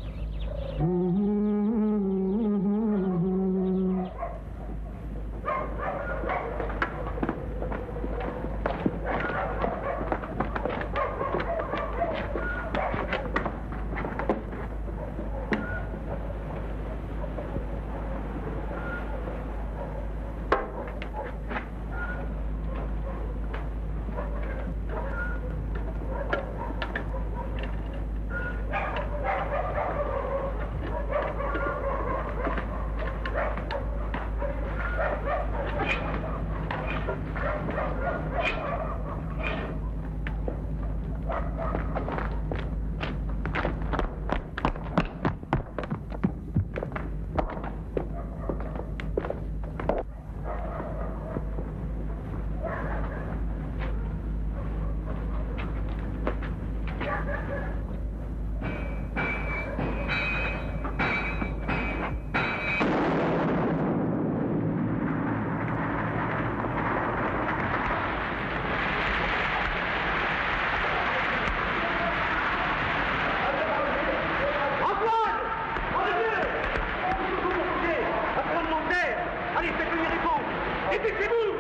Dépêchez-vous!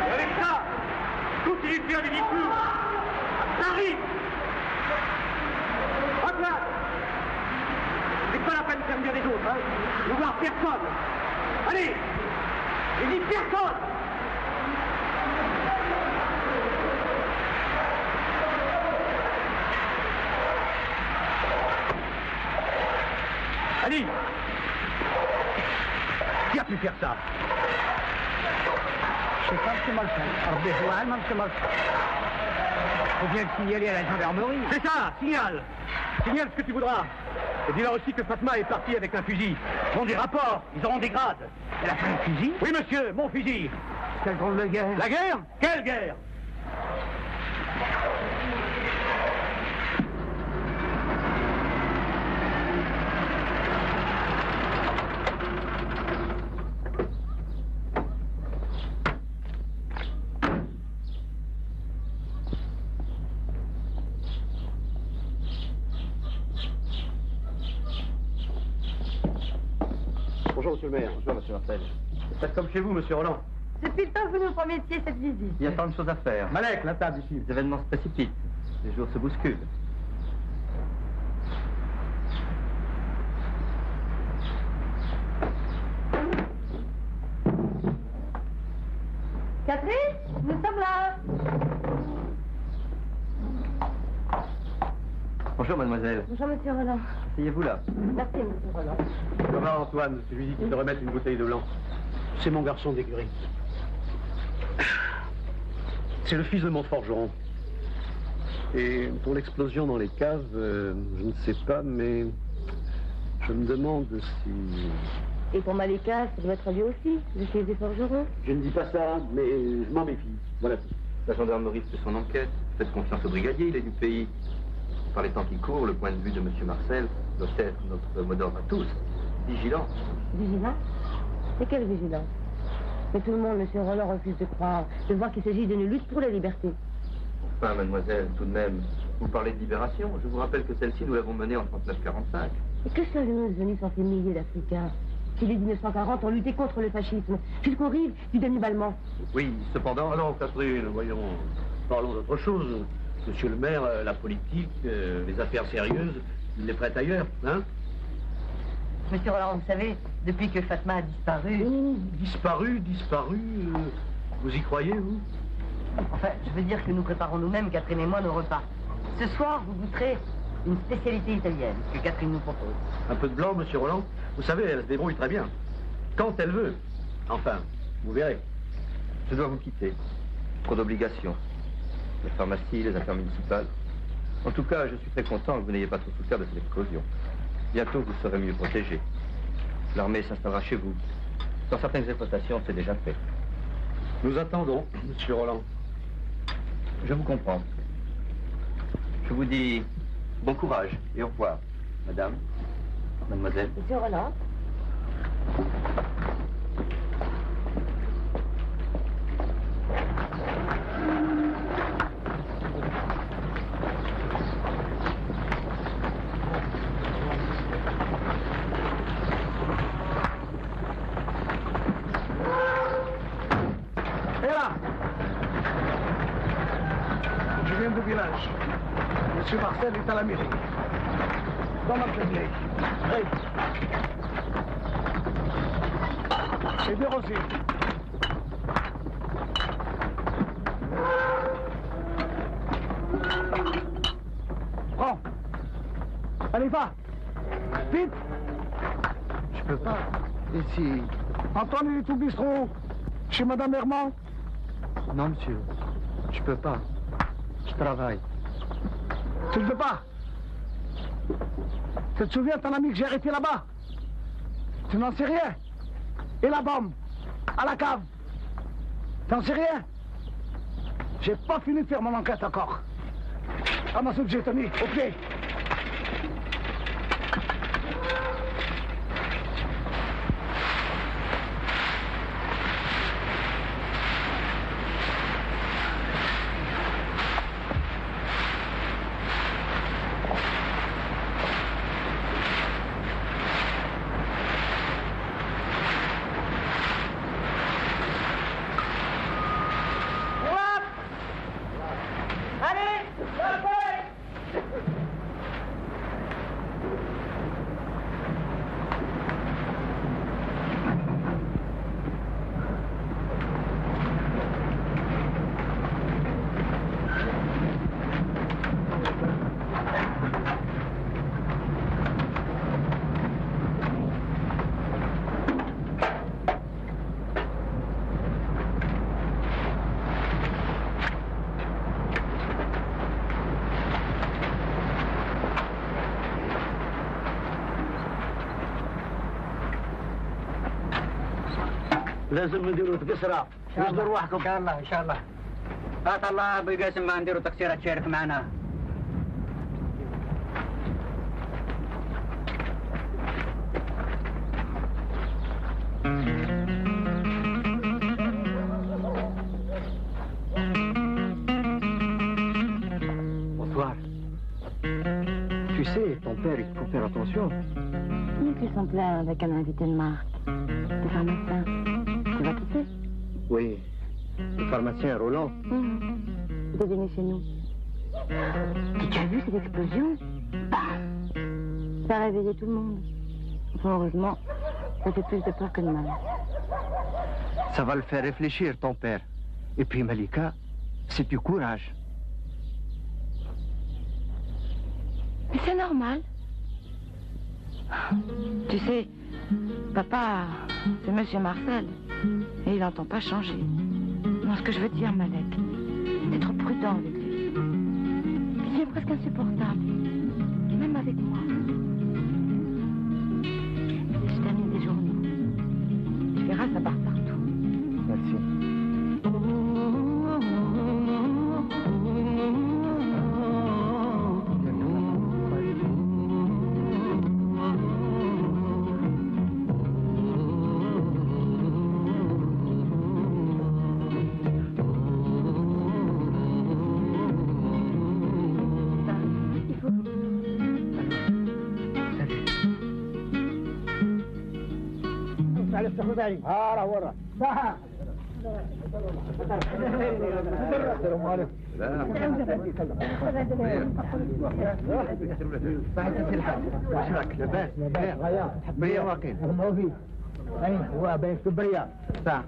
Et avec ça, continuez de faire des discours. Ça arrive! Hop là! C'est pas la peine de faire bien des autres, hein? Ne voir personne! Allez! Je dis personne! Allez! Qui a pu faire ça? Je sais pas, M. Marcel. Alors, des fois, M. Marcel. Faut bien le signaler à la gendarmerie. C'est ça, signale. Signale ce que tu voudras. Et dis-leur aussi que Fatma est partie avec un fusil. Ils ont des rapports, ils auront des grades. Elle a fait un fusil? Oui, monsieur, mon fusil. Quelle drôle de guerre. La guerre? Quelle guerre? Bonjour, monsieur le maire. Bonjour, monsieur Marcel. Faites comme chez vous, monsieur Roland. Depuis le temps que vous nous promettiez cette visite. Il y a tant de choses à faire. Malek, la table ici. Les événements se précipitent. Les jours se bousculent. Catherine, nous sommes là. Bonjour, mademoiselle. Bonjour, monsieur Roland. Asseyez-vous là. Merci, monsieur Roland. Comment, Antoine? Je lui dis qu'il te remette une bouteille de blanc. C'est mon garçon d'écurie. C'est le fils de mon forgeron. Et pour l'explosion dans les caves, je ne sais pas, mais je me demande si... Et pour Malika, c'est de votre avis aussi, le fils des forgerons. Je ne dis pas ça, mais je m'en méfie. Voilà. La gendarmerie fait son enquête. Faites confiance au brigadier, il est du pays. Par les temps qui courent, le point de vue de M. Marcel doit être notre mot d'ordre à tous. Vigilance. Vigilance? Et quelle vigilance? Mais tout le monde, monsieur Roland, refuse de croire, de voir qu'il s'agit d'une lutte pour la liberté. Enfin, mademoiselle, tout de même, vous parlez de libération. Je vous rappelle que celle-ci, nous l'avons menée en 39-45. Et que serions-nous devenus sans ces milliers d'Africains qui, dès 1940, ont lutté contre le fascisme, jusqu'aux rives du dénuement? Oui, cependant... Alors, Catherine, voyons, parlons d'autre chose. Monsieur le maire, la politique, les affaires sérieuses, il les prête ailleurs, hein? Monsieur Roland, vous savez, depuis que Fatma a disparu... Disparu, vous y croyez, vous? Enfin, je veux dire que nous préparons nous-mêmes, Catherine et moi, nos repas. Ce soir, vous goûterez une spécialité italienne que Catherine nous propose. Un peu de blanc, monsieur Roland? Vous savez, elle se débrouille très bien. Quand elle veut. Enfin, vous verrez. Je dois vous quitter. Trop d'obligations. Les pharmacies, les affaires municipales. En tout cas, je suis très content que vous n'ayez pas trop souffert de cette explosion. Bientôt, vous serez mieux protégé. L'armée s'installera chez vous. Dans certaines exploitations, c'est déjà fait. Nous attendons, monsieur Roland. Je vous comprends. Je vous dis bon courage et au revoir, madame, mademoiselle. Monsieur Roland? Village. Monsieur Marcel est à la mairie. Dans ma cabinet. Oui. C'est des rosiers. Prends. Allez, va. Vite. Je peux pas. Ici. Antoine, il est au bistrot. Chez Madame Herman. Non, monsieur. Je peux pas. Je travaille. Tu ne veux pas? Tu te souviens de ton ami que j'ai arrêté là-bas? Tu n'en sais rien? Et la bombe? À la cave? T'en sais rien? J'ai pas fini de faire mon enquête encore. Ramasse ce que j'ai tenu, au pied. لازم نديروا تقصرة وصدوا رواحكم. ان شاء الله ان شاء الله. هات الله ابو قاسم ما نديروا تقصيره تشارك معنا. Bonsoir. Tu sais, ton père, il faut faire attention. Il fait son plein avec un invité de marque, le pharmacien. Tu vois qui c'est? Oui, le pharmacien Roland. Il est venu chez nous. Tu as vu cette explosion? Bam! Ça a réveillé tout le monde. Enfin, heureusement, ça fait plus de peur que de mal. Ça va le faire réfléchir, ton père. Et puis, Malika, c'est du courage. Mais c'est normal. Tu sais, papa, c'est Monsieur Marcel. Et il n'entend pas changer. Non, ce que je veux dire, Malek, t'es trop prudent avec lui. Il devient presque insupportable. Même avec moi. Je termine des journaux. Tu verras, ça part partout. Merci. ورا ورا السلام عليكم. وشراك لاباس؟ بريا واقيل. موجود. اي هو باين في بريا. ساعة.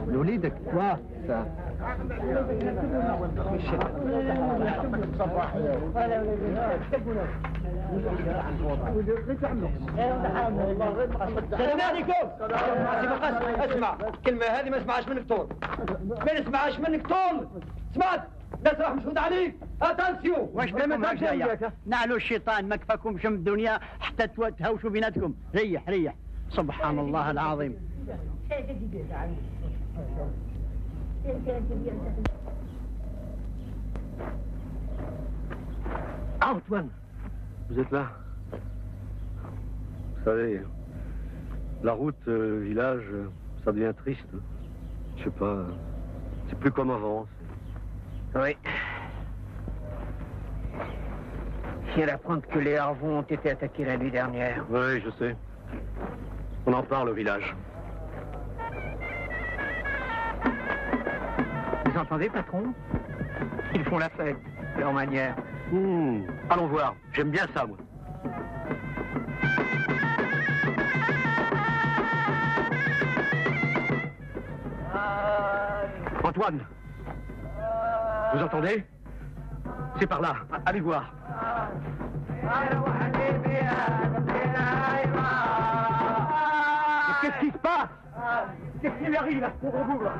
لوليدك؟ واه. ساعة. السلام عليكم. اسمع الكلمة هذه ما اسمعهاش منك طول. ما نسمعهاش منك طول. سمعت؟ الناس راح مشهود عليك. اتنسيو. واش بكم هكذا؟ نعلو الشيطان ما كفاكمش من الدنيا حتى تهوشوا بيناتكم. ريح ريح. سبحان الله العظيم. Antoine, vous êtes là? Vous savez, la route, village, ça devient triste. Je sais pas, c'est plus comme avant. Oui. Je viens d'apprendre que les Harvons ont été attaqués la nuit dernière. Oui, je sais. On en parle au village. Vous entendez, patron? Ils font la fête, leur manière. Allons voir, j'aime bien ça, moi. Antoine, vous entendez? C'est par là, allez voir. Qu'est-ce qui se passe? Qu'est-ce qui lui arrive, là, pauvre bougre?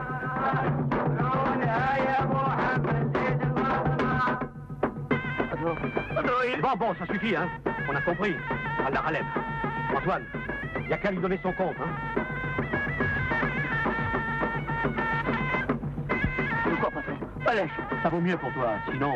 Bon, ça suffit, hein. On a compris. Allah relève. Antoine, il n'y a qu'à lui donner son compte, hein. Quoi, patron? Allez, ça vaut mieux pour toi, sinon...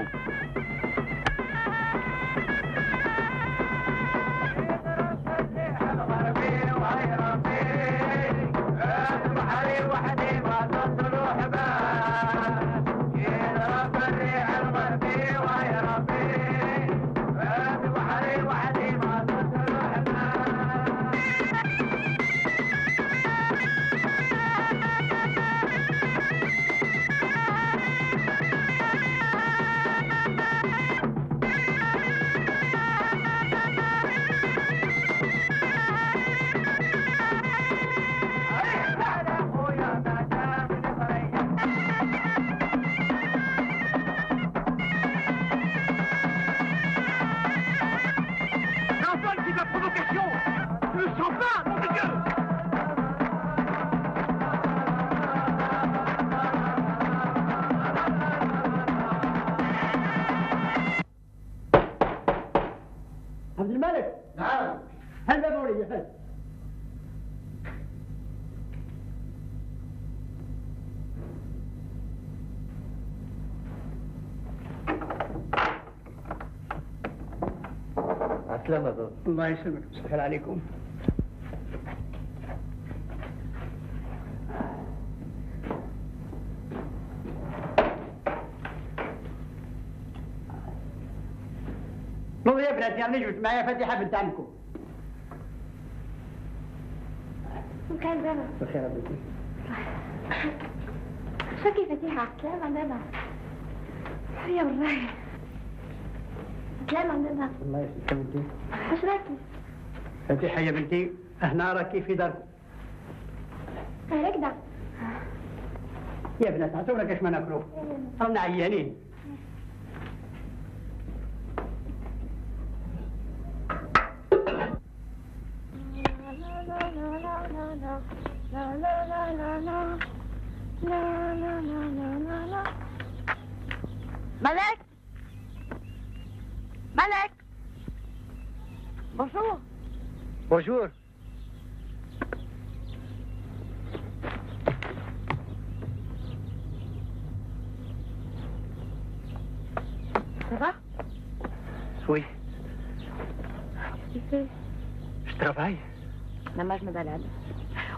السلامة بابا. الله يسلمك، مسهل عليكم. نوضي يا بناتي، أنا جبت معايا فاتحة بنت عمكم. كان بابا. بخير يا بنتي. شو كيف فتيحة؟ سلام بابا. يا والله. سلام بابا. الله يسلمك يا بنتي. ايش راكي؟ فاتحة يا بنتي، هنا راكي في داركم. هكذا. يا بنات عطونا كاش ما ناكلوه. رانا عيانين. Malek. Malek. Bonjour. Bonjour. Ça va? Oui. Qu'est-ce que tu fais? Je travaille. Maman, je me balade.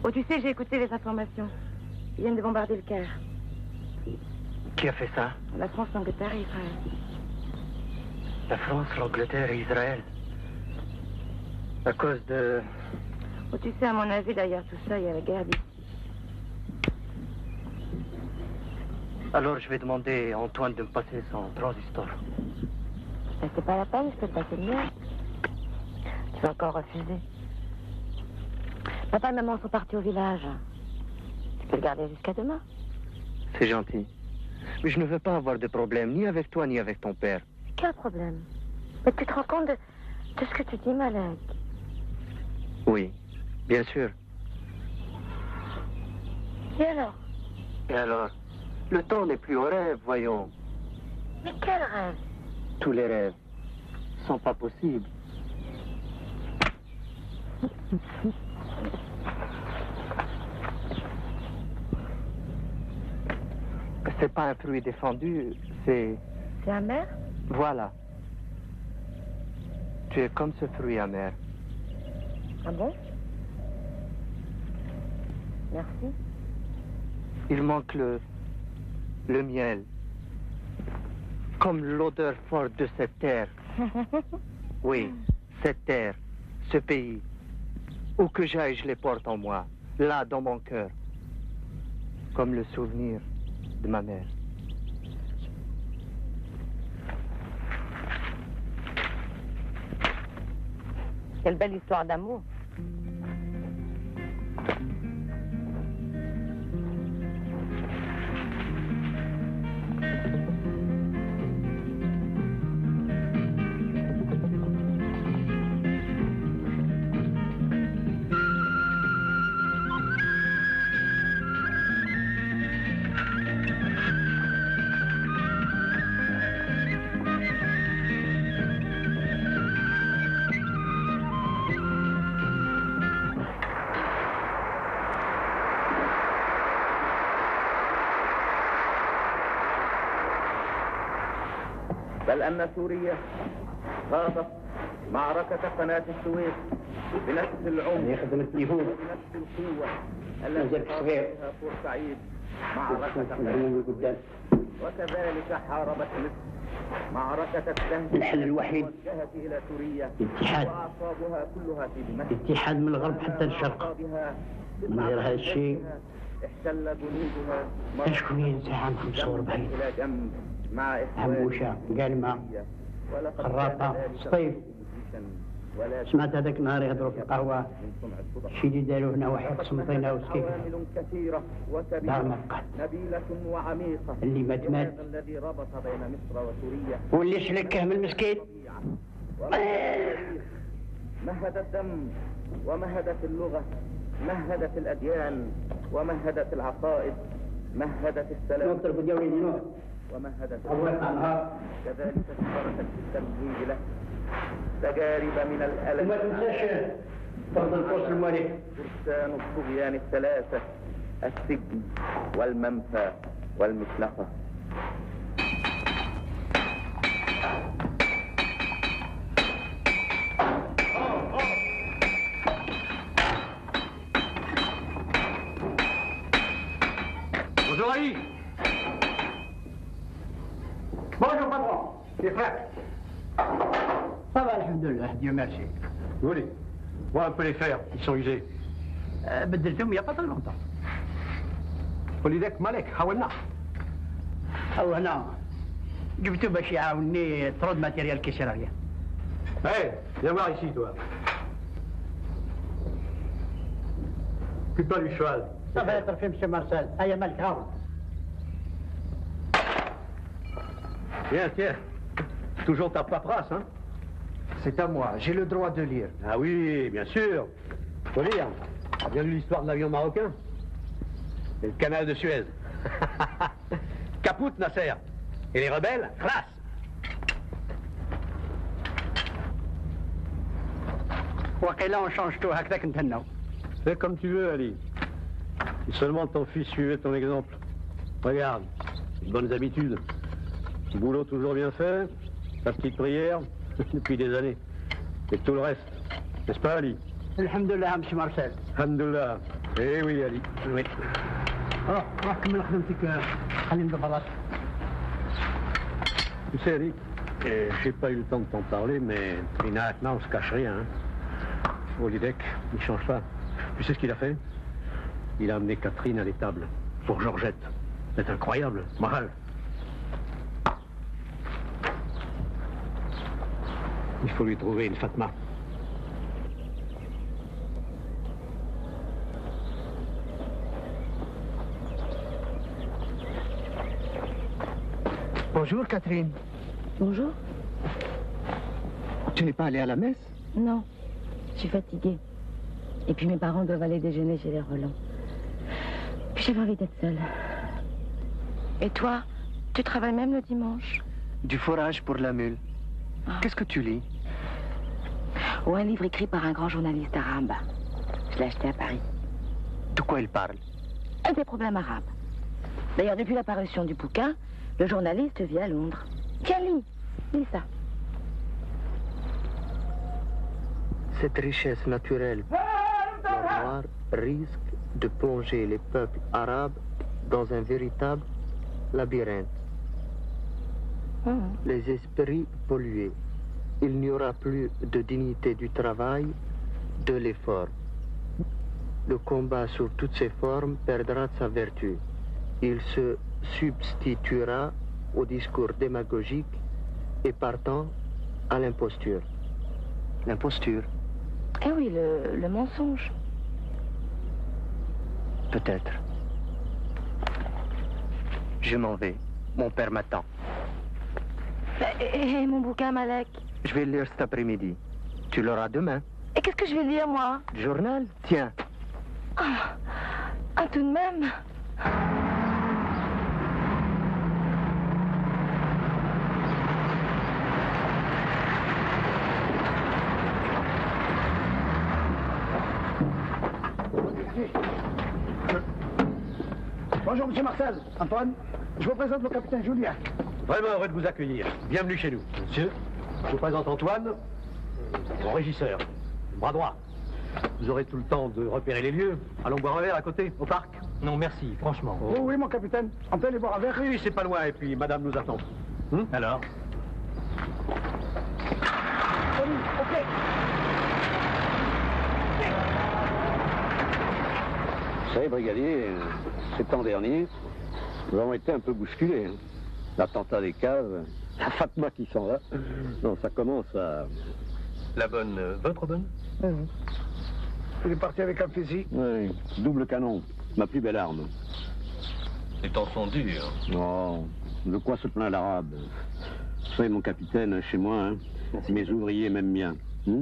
Oh, tu sais, j'ai écouté les informations. Ils viennent de bombarder le Caire. Qui a fait ça? La France, l'Angleterre et Israël. La France, l'Angleterre et Israël. À cause de... Oh, tu sais, à mon avis, derrière tout ça, il y a la guerre d'ici. Alors je vais demander à Antoine de me passer son transistor. Ben, c'est pas la peine, je peux te passer le mien. Tu vas encore refuser. Papa et maman sont partis au village. Tu peux le garder jusqu'à demain. C'est gentil. Mais je ne veux pas avoir de problème, ni avec toi, ni avec ton père. Quel problème? Mais tu te rends compte de ce que tu dis, Malek? Oui, bien sûr. Et alors? Et alors? Le temps n'est plus au rêve, voyons. Mais quel rêve? Tous les rêves sont pas possibles. C'est pas un fruit défendu, c'est... C'est amer? Voilà. Tu es comme ce fruit amer. Ah bon? Merci. Il manque le miel. Comme l'odeur forte de cette terre. Oui, cette terre, ce pays. Où que j'aille, je les porte en moi. Là, dans mon cœur. Comme le souvenir de ma mère. Quelle belle histoire d'amour. بل أن سوريا خاضت معركة قناة السويس بنفس العمق وبنفس القوة التي خاضت بها بورسعيد معركة قناة، وكذلك حاربت مصر معركة السهم الحل الوحيد الموجهة إلى سوريا اتحاد. وأعصابها كلها في دمشق. اتحاد من الغرب حتى الشرق. من غير هذا الشيء احتل جنودها شكون ينسى عام 45 إلى جنب مع عموشة، قلمة، خراطة، سطيف. سمعت هذاك النهار يهضروا في القهوة شي اللي داروا هنا واحد قسمطينة وسكيف كثيرة دار وكبيرة مقعد نبيلة وعميقة اللي مات مات الذي ربط بين مصر وسوريا واللي شلكه من المسكين مهد الدم ومهدت اللغة، مهدت الأديان ومهدت العقائد، مهدت السلام ومهدت كذلك اشتركت في التمهيد له تجارب من الألم. وما تنساش فرض الفصل المالي فرسان الطغيان الثلاثة، السجن والمنفى والمشنقة. Bonjour Ali. Bonjour patron, les frères. Ça va, alhamdoulilah, Dieu merci. Voulez, vois un peu les fers, ils sont usés. بدلتهم il n'y a pas très longtemps. ولذاك مالك حاولنا. أو هنا جبتوا باش يعاونني طرود ماتيريال كيسير عليا. Hé, viens voir ici, toi. Occupe-toi du cheval. Ça va être fait, monsieur Marcel. Aïe, mal grave. Tiens, tiens. Toujours ta paperasse, hein? C'est à moi, j'ai le droit de lire. Ah oui, bien sûr. Faut lire. T'as bien lu l'histoire de l'avion marocain? Et le canal de Suez. Capoute, Nasser. Et les rebelles, classe. وقيلا on change tout هكذاك نتهناو. Fais comme tu veux, Ali. Si seulement ton fils suivait ton exemple. Regarde, bonnes habitudes. Boulot toujours bien fait, ta petite prière, depuis des années. Et tout le reste. N'est-ce pas, Ali? Alhamdoulilah, monsieur Marcel. Alhamdoulilah. Eh oui, Ali. Oui. روح كمل خدمتك خلينا ندبر. Tu sais, Ali, j'ai pas eu le temps de t'en parler, mais Trina, on se cache rien. Hein. Olidec, il change pas. Tu sais ce qu'il a fait? Il a amené Catherine à l'étable pour Georgette. C'est incroyable, moral. Il faut lui trouver une Fatma. Bonjour Catherine. Bonjour. Tu n'es pas allée à la messe? Non, je suis fatiguée. Et puis mes parents doivent aller déjeuner chez les Roland. Puis j'avais envie d'être seule. Et toi, tu travailles même le dimanche? Du forage pour la mule. Qu'est-ce que tu lis? Ou un livre écrit par un grand journaliste arabe. Je l'ai acheté à Paris. De quoi il parle? Des problèmes arabes. D'ailleurs, depuis la parution du bouquin, le journaliste vit à Londres. Tiens, lis ça. Cette richesse naturelle noire risque de plonger les peuples arabes dans un véritable labyrinthe. Les esprits pollués. Il n'y aura plus de dignité du travail, de l'effort. Le combat sous toutes ses formes perdra de sa vertu. Il se substituera au discours démagogique et partant à l'imposture. L'imposture? Eh oui, le mensonge. Peut-être. Je m'en vais. Mon père m'attend. Et mon bouquin, Malek? Je vais le lire cet après-midi. Tu l'auras demain. Et qu'est-ce que je vais lire, moi? Journal? Tiens. Ah, tout de même. Bonjour, monsieur Marcel. Antoine, je vous présente le capitaine Julien. Vraiment heureux de vous accueillir. Bienvenue chez nous. Monsieur, je vous présente Antoine, mon régisseur, bras droit. Vous aurez tout le temps de repérer les lieux. Allons boire un verre à côté, au parc? Non, merci, franchement. Oh, oui, mon capitaine. On peut aller boire un verre? Oui, c'est pas loin, et puis madame nous attend. Alors? Ok. Vous savez, brigadier, ces temps derniers, nous avons été un peu bousculés. Hein. L'attentat des caves, la Fatma qui s'en va. Non, ça commence à... La bonne, votre bonne? Il est parti avec un fusil. Oui, double canon, ma plus belle arme. Les temps sont durs. Non, de quoi se plaint l'arabe? Vous savez, mon capitaine, chez moi, hein, mes ouvriers m'aiment bien. Il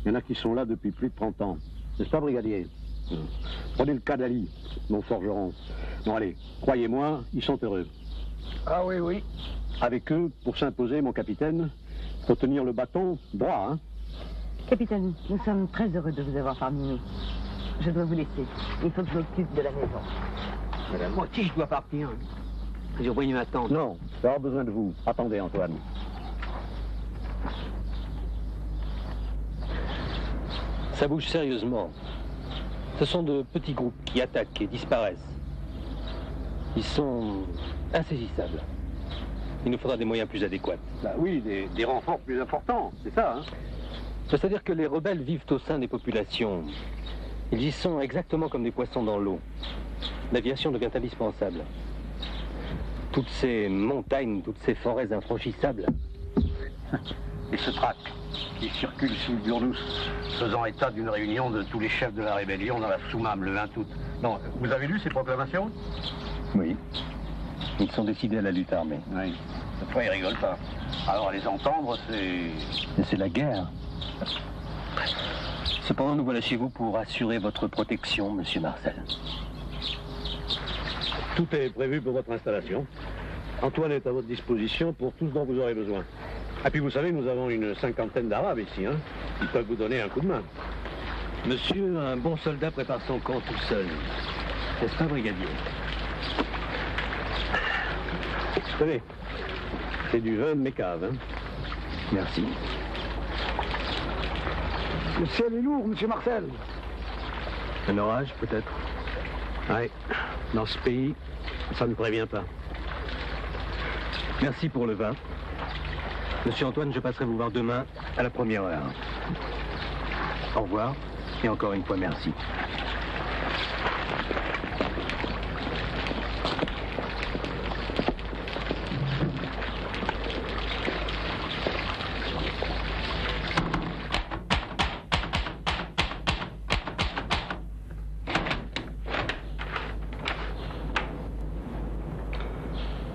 y en a qui sont là depuis plus de 30 ans. N'est-ce pas, brigadier? Prenez le cas d'Ali, mon forgeron. Non, allez, croyez-moi, ils sont heureux. Ah oui, oui. Avec eux, pour s'imposer, mon capitaine, faut tenir le bâton droit, hein? Capitaine, nous sommes très heureux de vous avoir parmi nous. Je dois vous laisser. Il faut que je m'occupe de la maison. Madame, moi aussi, je dois partir. Les ouvriers m'attendent. Non, ça aura besoin de vous. Attendez, Antoine. Ça bouge sérieusement. Ce sont de petits groupes qui attaquent et disparaissent. Ils sont insaisissables. Il nous faudra des moyens plus adéquats. Bah oui, des renforts plus importants, c'est ça, hein. C'est-à-dire que les rebelles vivent au sein des populations. Ils y sont exactement comme des poissons dans l'eau. L'aviation devient indispensable. Toutes ces montagnes, toutes ces forêts infranchissables. Et ce trac qui circule sous le Burnous, faisant état d'une réunion de tous les chefs de la rébellion dans la Soumam le 20 août. Non, vous avez lu ces proclamations? Oui. Ils sont décidés à la lutte armée. Oui. Cette fois, ils rigolent pas. Alors, à les entendre, c'est la guerre. Cependant, nous voilà chez vous pour assurer votre protection, monsieur Marcel. Tout est prévu pour votre installation. Antoine est à votre disposition pour tout ce dont vous aurez besoin. Et puis, vous savez, nous avons une 50aine d'Arabes ici, hein. Ils peuvent vous donner un coup de main. Monsieur, un bon soldat prépare son camp tout seul. N'est-ce pas, brigadier? Tenez, c'est du vin de mes caves, hein. Merci. Le ciel est lourd, monsieur Marcel. Un orage, peut-être? Oui, dans ce pays, ça ne prévient pas. Merci pour le vin. Monsieur Antoine, je passerai vous voir demain à la première heure. Au revoir, et encore une fois, merci.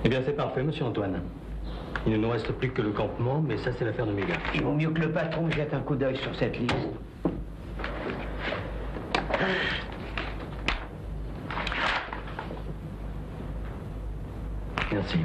Eh bien, c'est parfait, monsieur Antoine. Il ne nous reste plus que le campement, mais ça, c'est l'affaire de mes gars. Il vaut mieux que le patron jette un coup d'œil sur cette liste. Merci.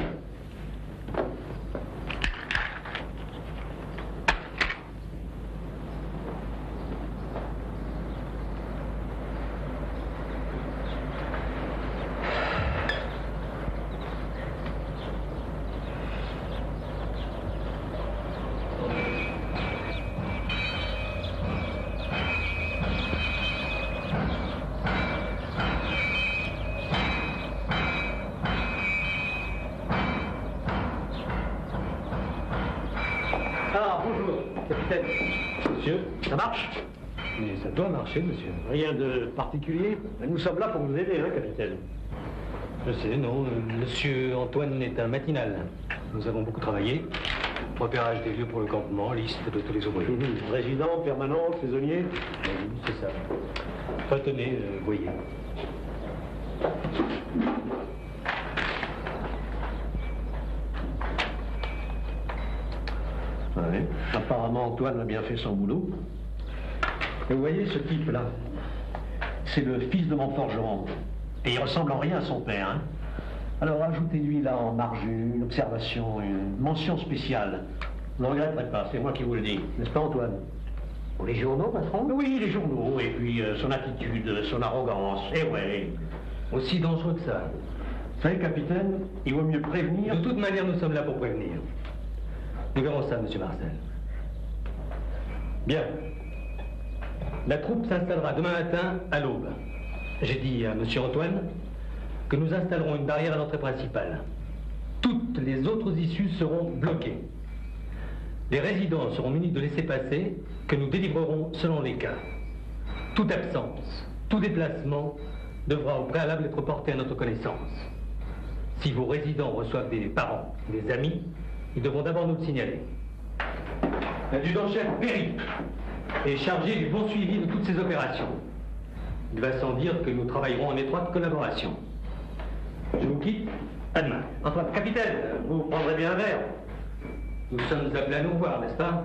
Ça marche? Mais ça doit marcher, monsieur. Rien de particulier. Nous sommes là pour vous aider, hein, capitaine. Je sais, non. Monsieur Antoine est un matinal. Nous avons beaucoup travaillé. Repérage des lieux pour le campement, liste de tous les ouvriers. Résident, permanent, saisonnier? Oui, c'est ça. Enfin, tenez, voyez. Ouais. Apparemment, Antoine a bien fait son boulot. Et vous voyez, ce type-là, c'est le fils de mon forgeron. Et il ressemble en rien à son père, hein. Alors, ajoutez-lui là en marge une observation, une mention spéciale. Vous ne regretterez pas, c'est moi qui vous le dis. N'est-ce pas, Antoine? Pour les journaux, patron? Oui, les journaux, et puis son attitude, son arrogance. Eh ouais, aussi dangereux que ça. Vous savez, capitaine, il vaut mieux prévenir... De toute manière, nous sommes là pour prévenir. Nous verrons ça, monsieur Marcel. Bien. La troupe s'installera demain matin à l'aube. J'ai dit à monsieur Antoine que nous installerons une barrière à l'entrée principale. Toutes les autres issues seront bloquées. Les résidents seront munis de laissez-passer que nous délivrerons selon les cas. Toute absence, tout déplacement devra au préalable être porté à notre connaissance. Si vos résidents reçoivent des parents, des amis, ils devront d'abord nous le signaler. L'adjudant-chef Perry est chargé du bon suivi de toutes ces opérations. Il va sans dire que nous travaillerons en étroite collaboration. Je vous quitte. À demain. Antoine, capitaine, vous prendrez bien un verre. Nous sommes appelés à nous voir, n'est-ce pas?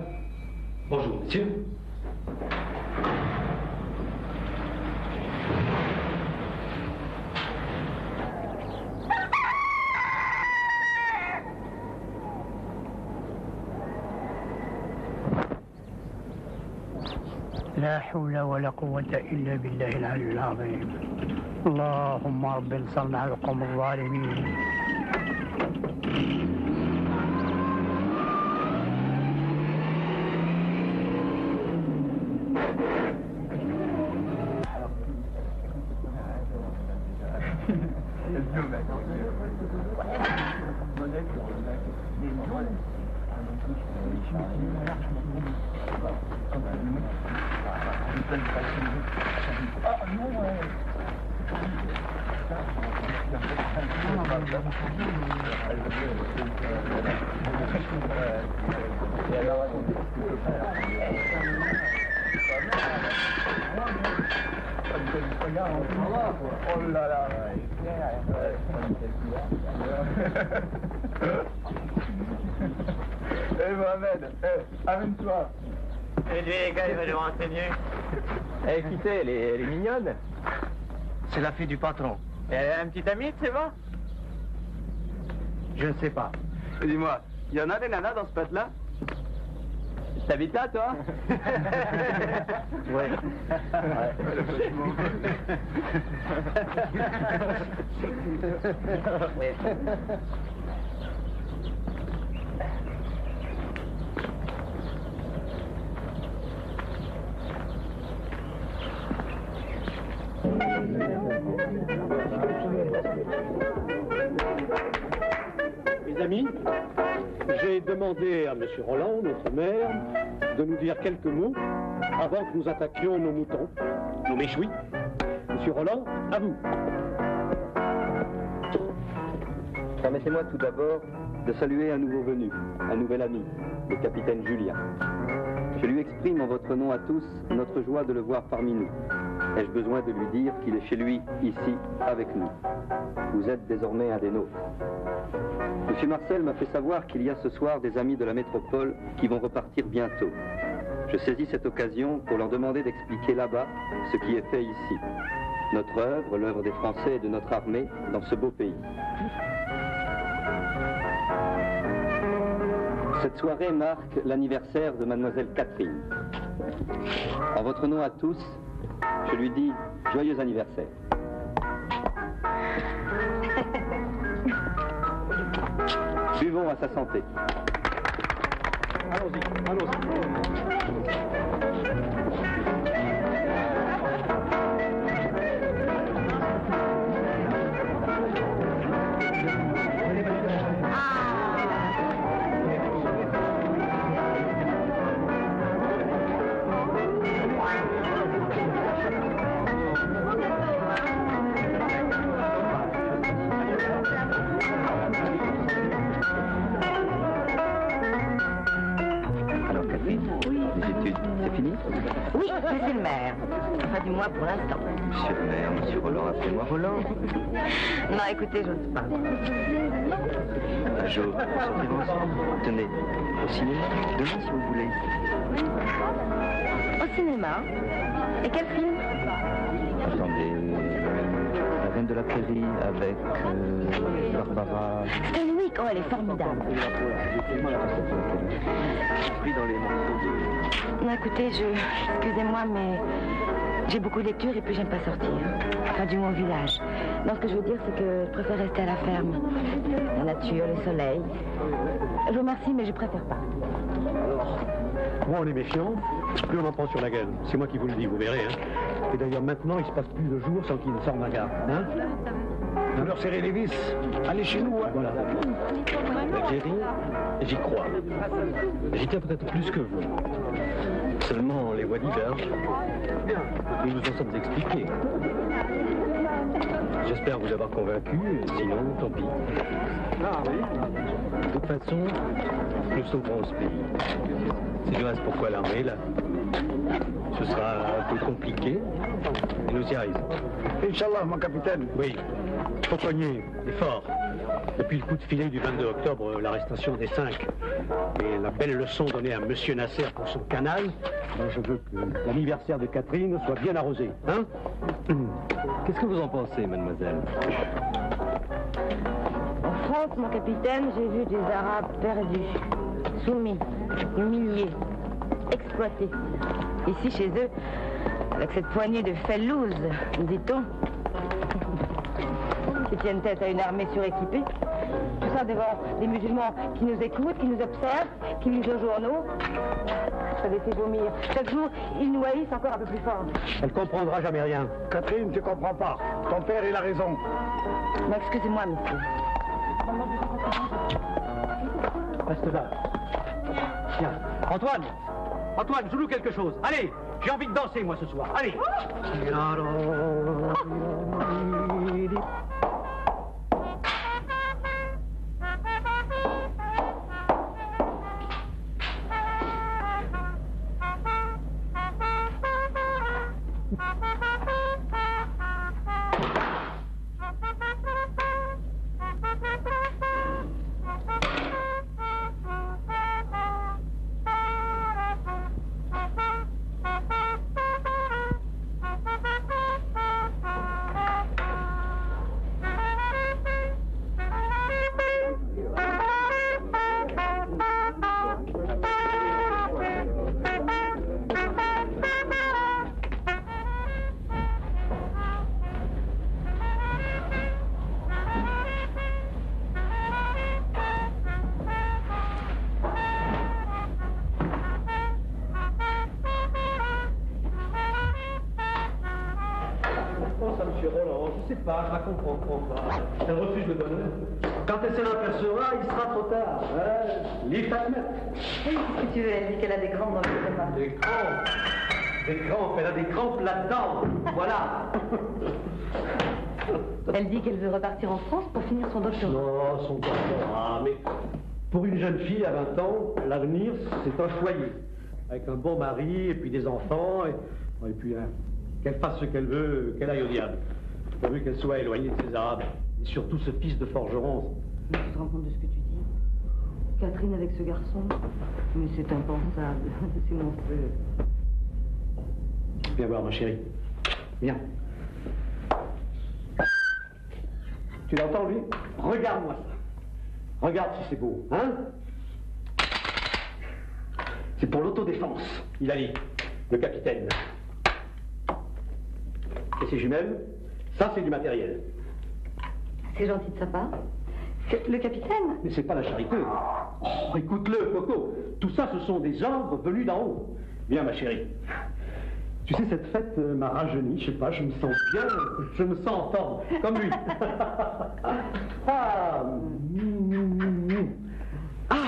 Bonjour, monsieur. لا حول ولا قوة إلا بالله العلي العظيم. اللهم رب انصرنا على القوم الظالمين. Oh là là. Eh Mohamed, amène-toi. Et lui, les gars, il va nous renseigner. Eh, quittez, elle est mignonne. C'est la fille du patron. Et elle a un petit ami, c'est bon? Je ne sais pas. Dis-moi, il y en a des nanas dans ce pote-là? T'habites là, toi? Ouais. Ouais. Mes amis, j'ai demandé à M. Roland, notre maire, de nous dire quelques mots avant que nous attaquions nos moutons, nos méchouis. M. Roland, à vous. Permettez-moi tout d'abord de saluer un nouveau venu, un nouvel ami, le capitaine Julien. Je lui exprime en votre nom à tous notre joie de le voir parmi nous. Ai-je besoin de lui dire qu'il est chez lui, ici, avec nous? Vous êtes désormais un des nôtres. Monsieur Marcel m'a fait savoir qu'il y a ce soir des amis de la métropole qui vont repartir bientôt. Je saisis cette occasion pour leur demander d'expliquer là-bas ce qui est fait ici. Notre œuvre, l'œuvre des Français et de notre armée dans ce beau pays. Cette soirée marque l'anniversaire de Mademoiselle Catherine. En votre nom à tous, je lui dis joyeux anniversaire. Buvons à sa santé. Allons-y, allons-y. Oui, monsieur le maire. Enfin, du moins pour l'instant. Monsieur le maire, monsieur Roland, appelez-moi Roland. Non, écoutez, je ne sais pas. Un jour, nous sortirons ensemble. Tenez, au cinéma, demain si vous voulez. Au cinéma? Et quel film? Attendez, La Reine de la Prairie avec Barbara... Stanwyck, oh, elle est formidable. Pris dans les morceaux de... Non, écoutez, excusez-moi, mais j'ai beaucoup de lectures et puis j'aime pas sortir. Enfin, du moins au village. Donc, ce que je veux dire, c'est que je préfère rester à la ferme. La nature, le soleil. Je vous remercie, mais je préfère pas. Moins on est méfiant, plus on en prend sur la gueule. C'est moi qui vous le dis, vous verrez. Hein. Et d'ailleurs, maintenant, il se passe plus de jours sans qu'ils ne sortent ma gare. Hein? Vous leur serrez les vis. Allez chez nous. Hein. Voilà. L'Algérie, j'y crois. J'y tiens peut-être plus que vous. Seulement, les voies divergent. Nous nous en sommes expliqués. J'espère vous avoir convaincu, sinon, tant pis. De toute façon, nous sauverons ce pays. C'est du reste pourquoi l'armée, là. Ce sera un peu compliqué, mais nous y arrivons. Inch'Allah, mon capitaine. Oui, faut cogner, et fort. Depuis le coup de filet du 22 octobre, l'arrestation des 5 et la belle leçon donnée à Monsieur Nasser pour son canal, je veux que l'anniversaire de Catherine soit bien arrosé. Hein? Qu'est-ce que vous en pensez, mademoiselle? En France, mon capitaine, j'ai vu des Arabes perdus, soumis, humiliés, exploités. Ici, chez eux, avec cette poignée de fellouses, dit-on, c'est tiennent tête à une armée suréquipée. Tout ça devant des musulmans qui nous écoutent, qui nous observent, qui lisent nos journaux. Ça les fait vomir. Chaque jour, ils nous haïssent encore un peu plus fort. Elle comprendra jamais rien. Catherine, tu comprends pas. Ton père, il a raison. Mais excusez-moi, monsieur. Reste là. Tiens, Antoine, joue-nous quelque chose. Allez, j'ai envie de danser, moi, ce soir. Allez. Quand elle s'en apercevra, il sera trop tard. Livre ta fenêtre. Qu'est-ce que tu veux? Elle dit qu'elle a des crampes dans le estomac. Des crampes. Des crampes, elle a des crampes là-dedans. Voilà. Elle dit qu'elle veut repartir en France pour finir son doctorat. Non, son doctorat. Mais pour une jeune fille à 20 ans, l'avenir, c'est un foyer. Avec un bon mari, et puis des enfants, et puis qu'elle fasse ce qu'elle veut, qu'elle aille au diable. Pourvu qu'elle soit éloignée de ses Arabes. Et surtout ce fils de forgeron. Mais tu te rends compte de ce que tu dis? Catherine avec ce garçon? Mais c'est impensable. C'est monstrueux. Viens voir, ma chérie. Viens. Tu l'entends, lui? Regarde-moi ça. Regarde si c'est beau, hein? C'est pour l'autodéfense, il a dit, le capitaine. Et ses jumelles, ça c'est du matériel. C'est gentil de sa part. Le capitaine? Mais c'est pas la charité. Oh, écoute-le, Coco. Tout ça, ce sont des ordres venus d'en haut. Viens, ma chérie. Tu sais, cette fête m'a rajeuni, je sais pas, je me sens bien, je me sens en forme, comme lui. Ah. Ah.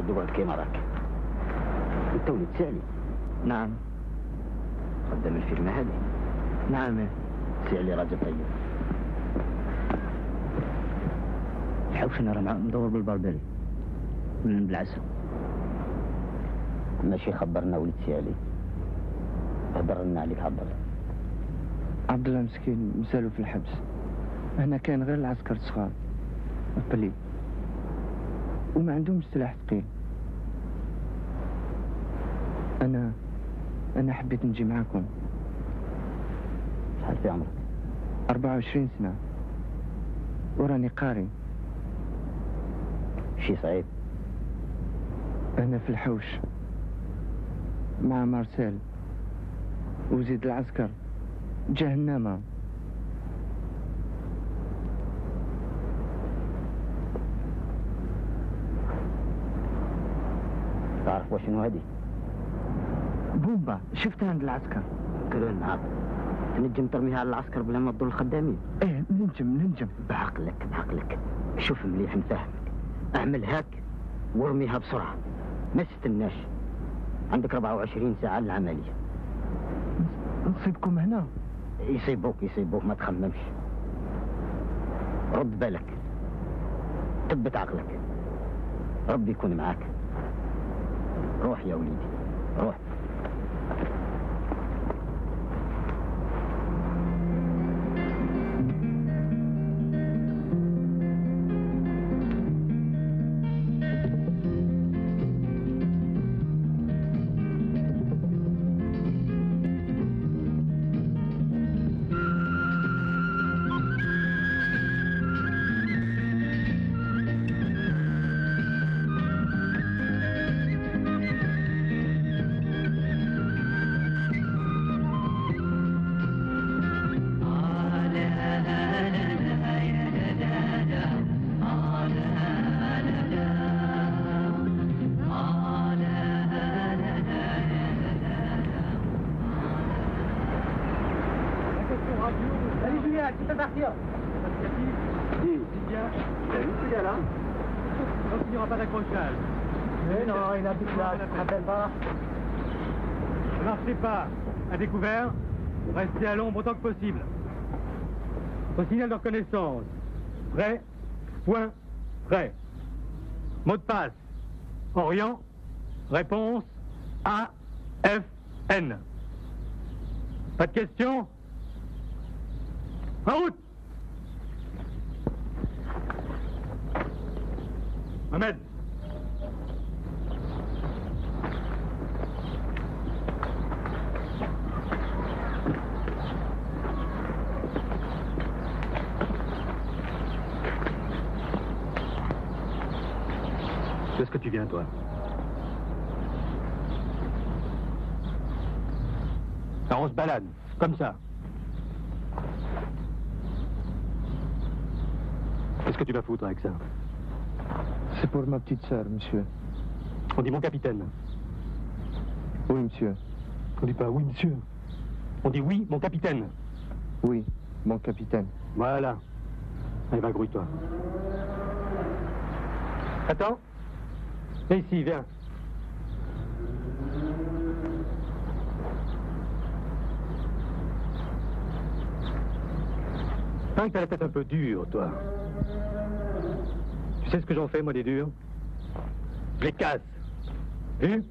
دول كاميراك انت ولد سالي. نعم. قدم الفيلم هذا. نعم. سالي راجل طيب. الحوش انا راه مدور بالبربري من بالعسل. ماشي خبرنا ولد سالي. هضر لنا عليك عبد الله. عبد الله مسكين مسالو في الحبس. هنا كان غير العسكر الصغار. القليل. وما عندهمش سلاح ثقيل. أنا حبيت نجي معاكم. شحال في عمرك؟ 24 سنة. وراني قاري. شي صعيب. أنا في الحوش مع مارسيل وزيد العسكر جهنم. تعرف وشنو هادي؟ بومبا شفتها عند العسكر. قالوا نعم. تنجم ترميها على العسكر بلا ما تضر الخدامين؟ ايه ننجم. بعقلك شوف مليح نفهمك. اعمل هاك وارميها بسرعة، ما تستناش. عندك 24 ساعة للعملية. نصيبكم هنا؟ يصيبوك ما تخممش. رد بالك، ثبت عقلك، ربي يكون معاك. روح يا وليدي روح. Ne marchez pas à découvert, restez à l'ombre autant que possible. Au signal de reconnaissance, prêt, point, prêt. Mot de passe, Orient, réponse A, F, N. Pas de questions? En route! Ahmed. Qu'est-ce que tu viens, toi? Alors on se balade, comme ça. Qu'est-ce que tu vas foutre avec ça? C'est pour ma petite sœur, monsieur. On dit mon capitaine. Oui, monsieur. On dit pas oui, monsieur. On dit oui, mon capitaine. Oui, mon capitaine. Voilà. Allez, va, grouille-toi. Attends. Viens ici, viens. Tant que t'as la tête un peu dure, toi. Tu sais ce que j'en fais, moi, des durs? Je les casse. Vu?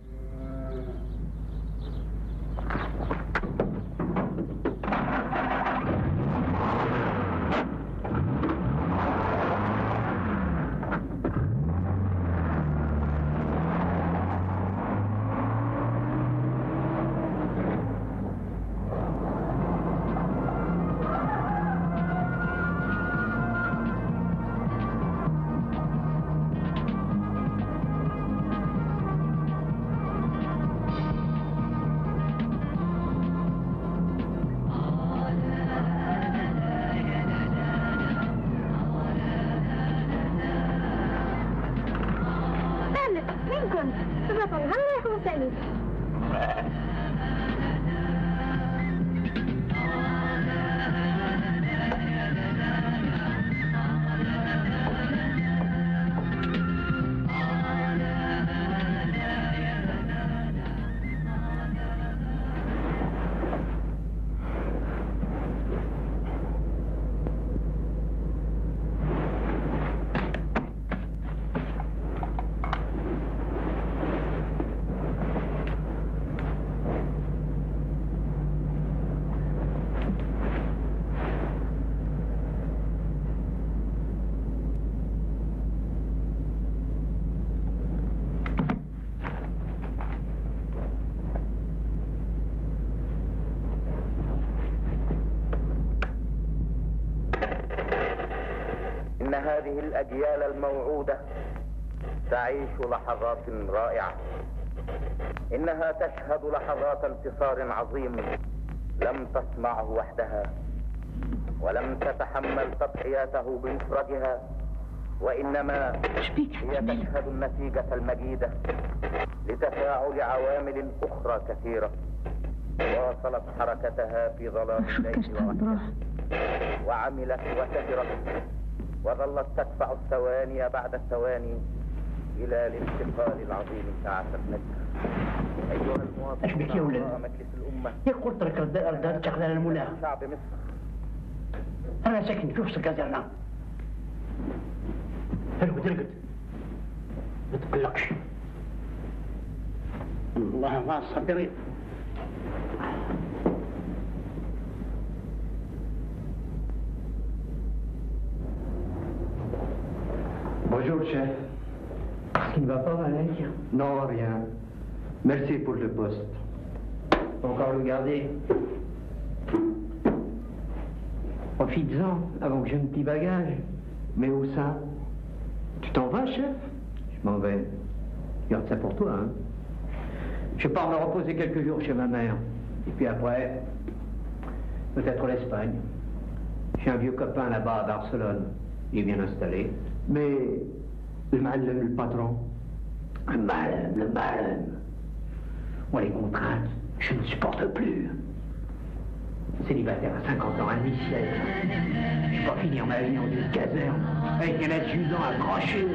إن هذه الأجيال الموعودة تعيش لحظات رائعة. إنها تشهد لحظات انتصار عظيم لم تصنعه وحدها، ولم تتحمل تضحياته بمفردها، وإنما هي تشهد النتيجة المجيدة لتفاعل عوامل أخرى كثيرة واصلت حركتها في ظلام الليل ووحده وعملت وسهرت وظلت تدفع الثواني بعد الثواني إلى الانتقال العظيم ساعة النجم. أيها المواطنون مجلس الأمة، يقول ترك الرداد شغلان الملاح. شعب مصر، أنا ساكن في وسط الكازرنة. ارقد ما تقلقش. الله مع الصابرين. Bonjour, chef. Ce qui ne va pas, Valérie? Non, rien. Merci pour le poste. Encore le garder. Profites-en avant que j'ai un petit bagage. Mais où ça? Tu t'en vas, chef? Je m'en vais. Garde ça pour toi, hein. Je pars me reposer quelques jours chez ma mère. Et puis après, peut-être l'Espagne. J'ai un vieux copain là-bas à Barcelone. Il est bien installé. Mais le patron? Le malin. Moi, les contraintes, je ne supporte plus. Célibataire à 50 ans, un demi-siècle. Je vais pas finir ma vie dans une caserne avec un adjudant accroché.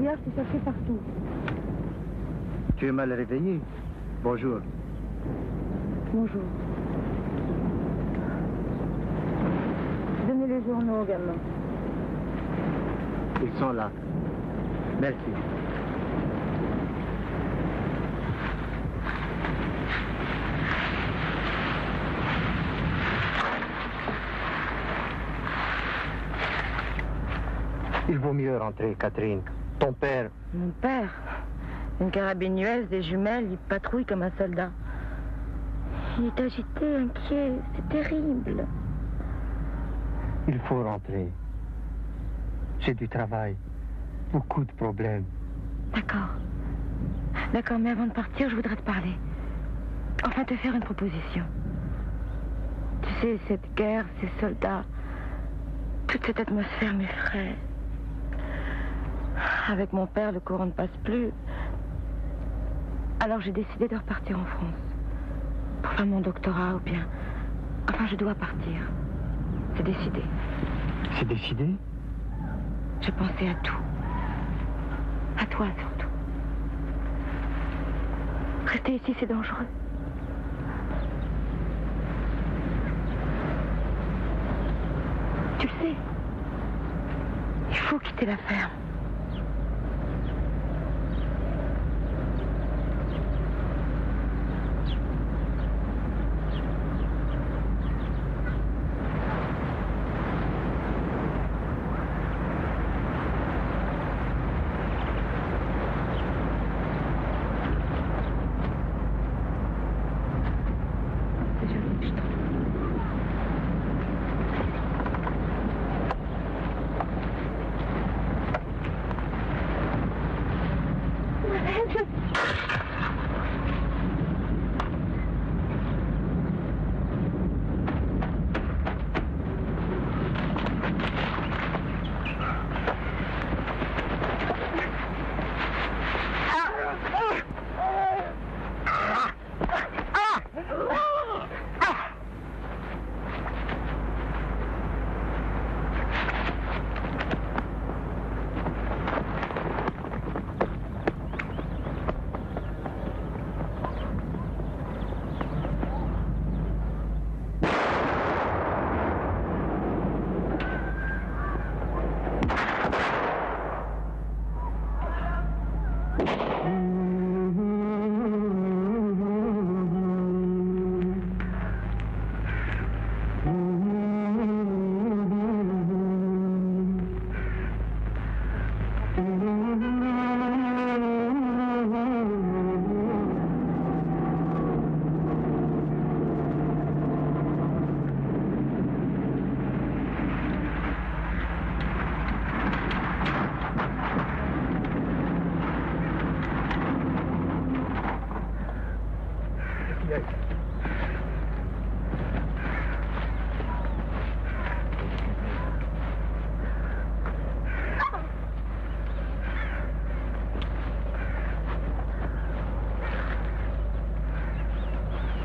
Hier, je t'ai cherché partout. Tu es mal réveillé. Bonjour. Bonjour. Donnez les journaux aux gamins. Ils sont là. Merci. Il vaut mieux rentrer, Catherine. Ton père... Mon père? Une carabine US, des jumelles, il patrouille comme un soldat. Il est agité, inquiet, c'est terrible. Il faut rentrer. J'ai du travail, beaucoup de problèmes. D'accord. D'accord, mais avant de partir, je voudrais te parler. Enfin, te faire une proposition. Tu sais, cette guerre, ces soldats, toute cette atmosphère m'effraie. Avec mon père, le courant ne passe plus. Alors j'ai décidé de repartir en France. Pour faire mon doctorat ou bien... Enfin, je dois partir. C'est décidé. C'est décidé? J'ai pensé à tout. À toi surtout. Rester ici, c'est dangereux. Tu le sais. Il faut quitter la ferme.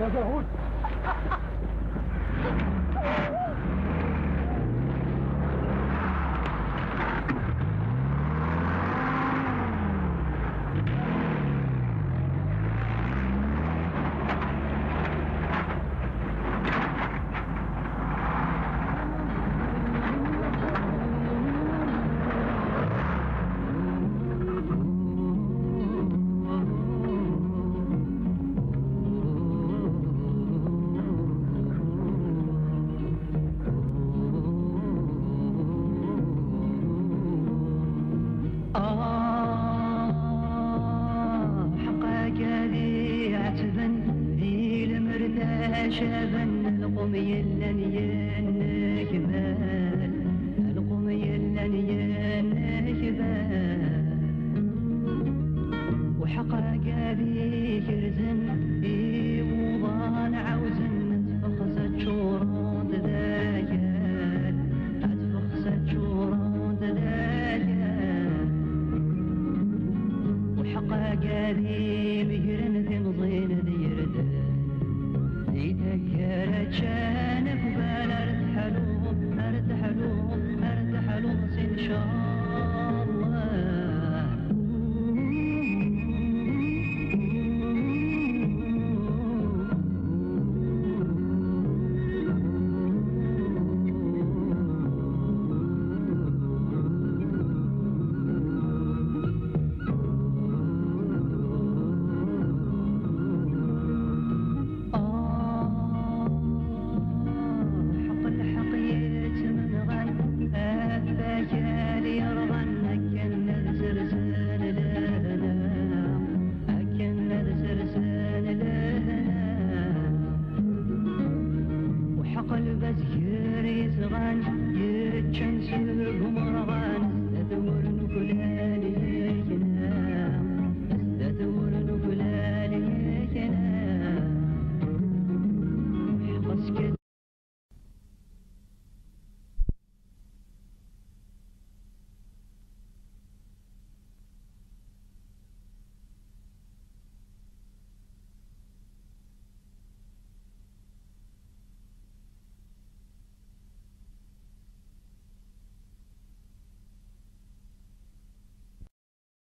route. قادي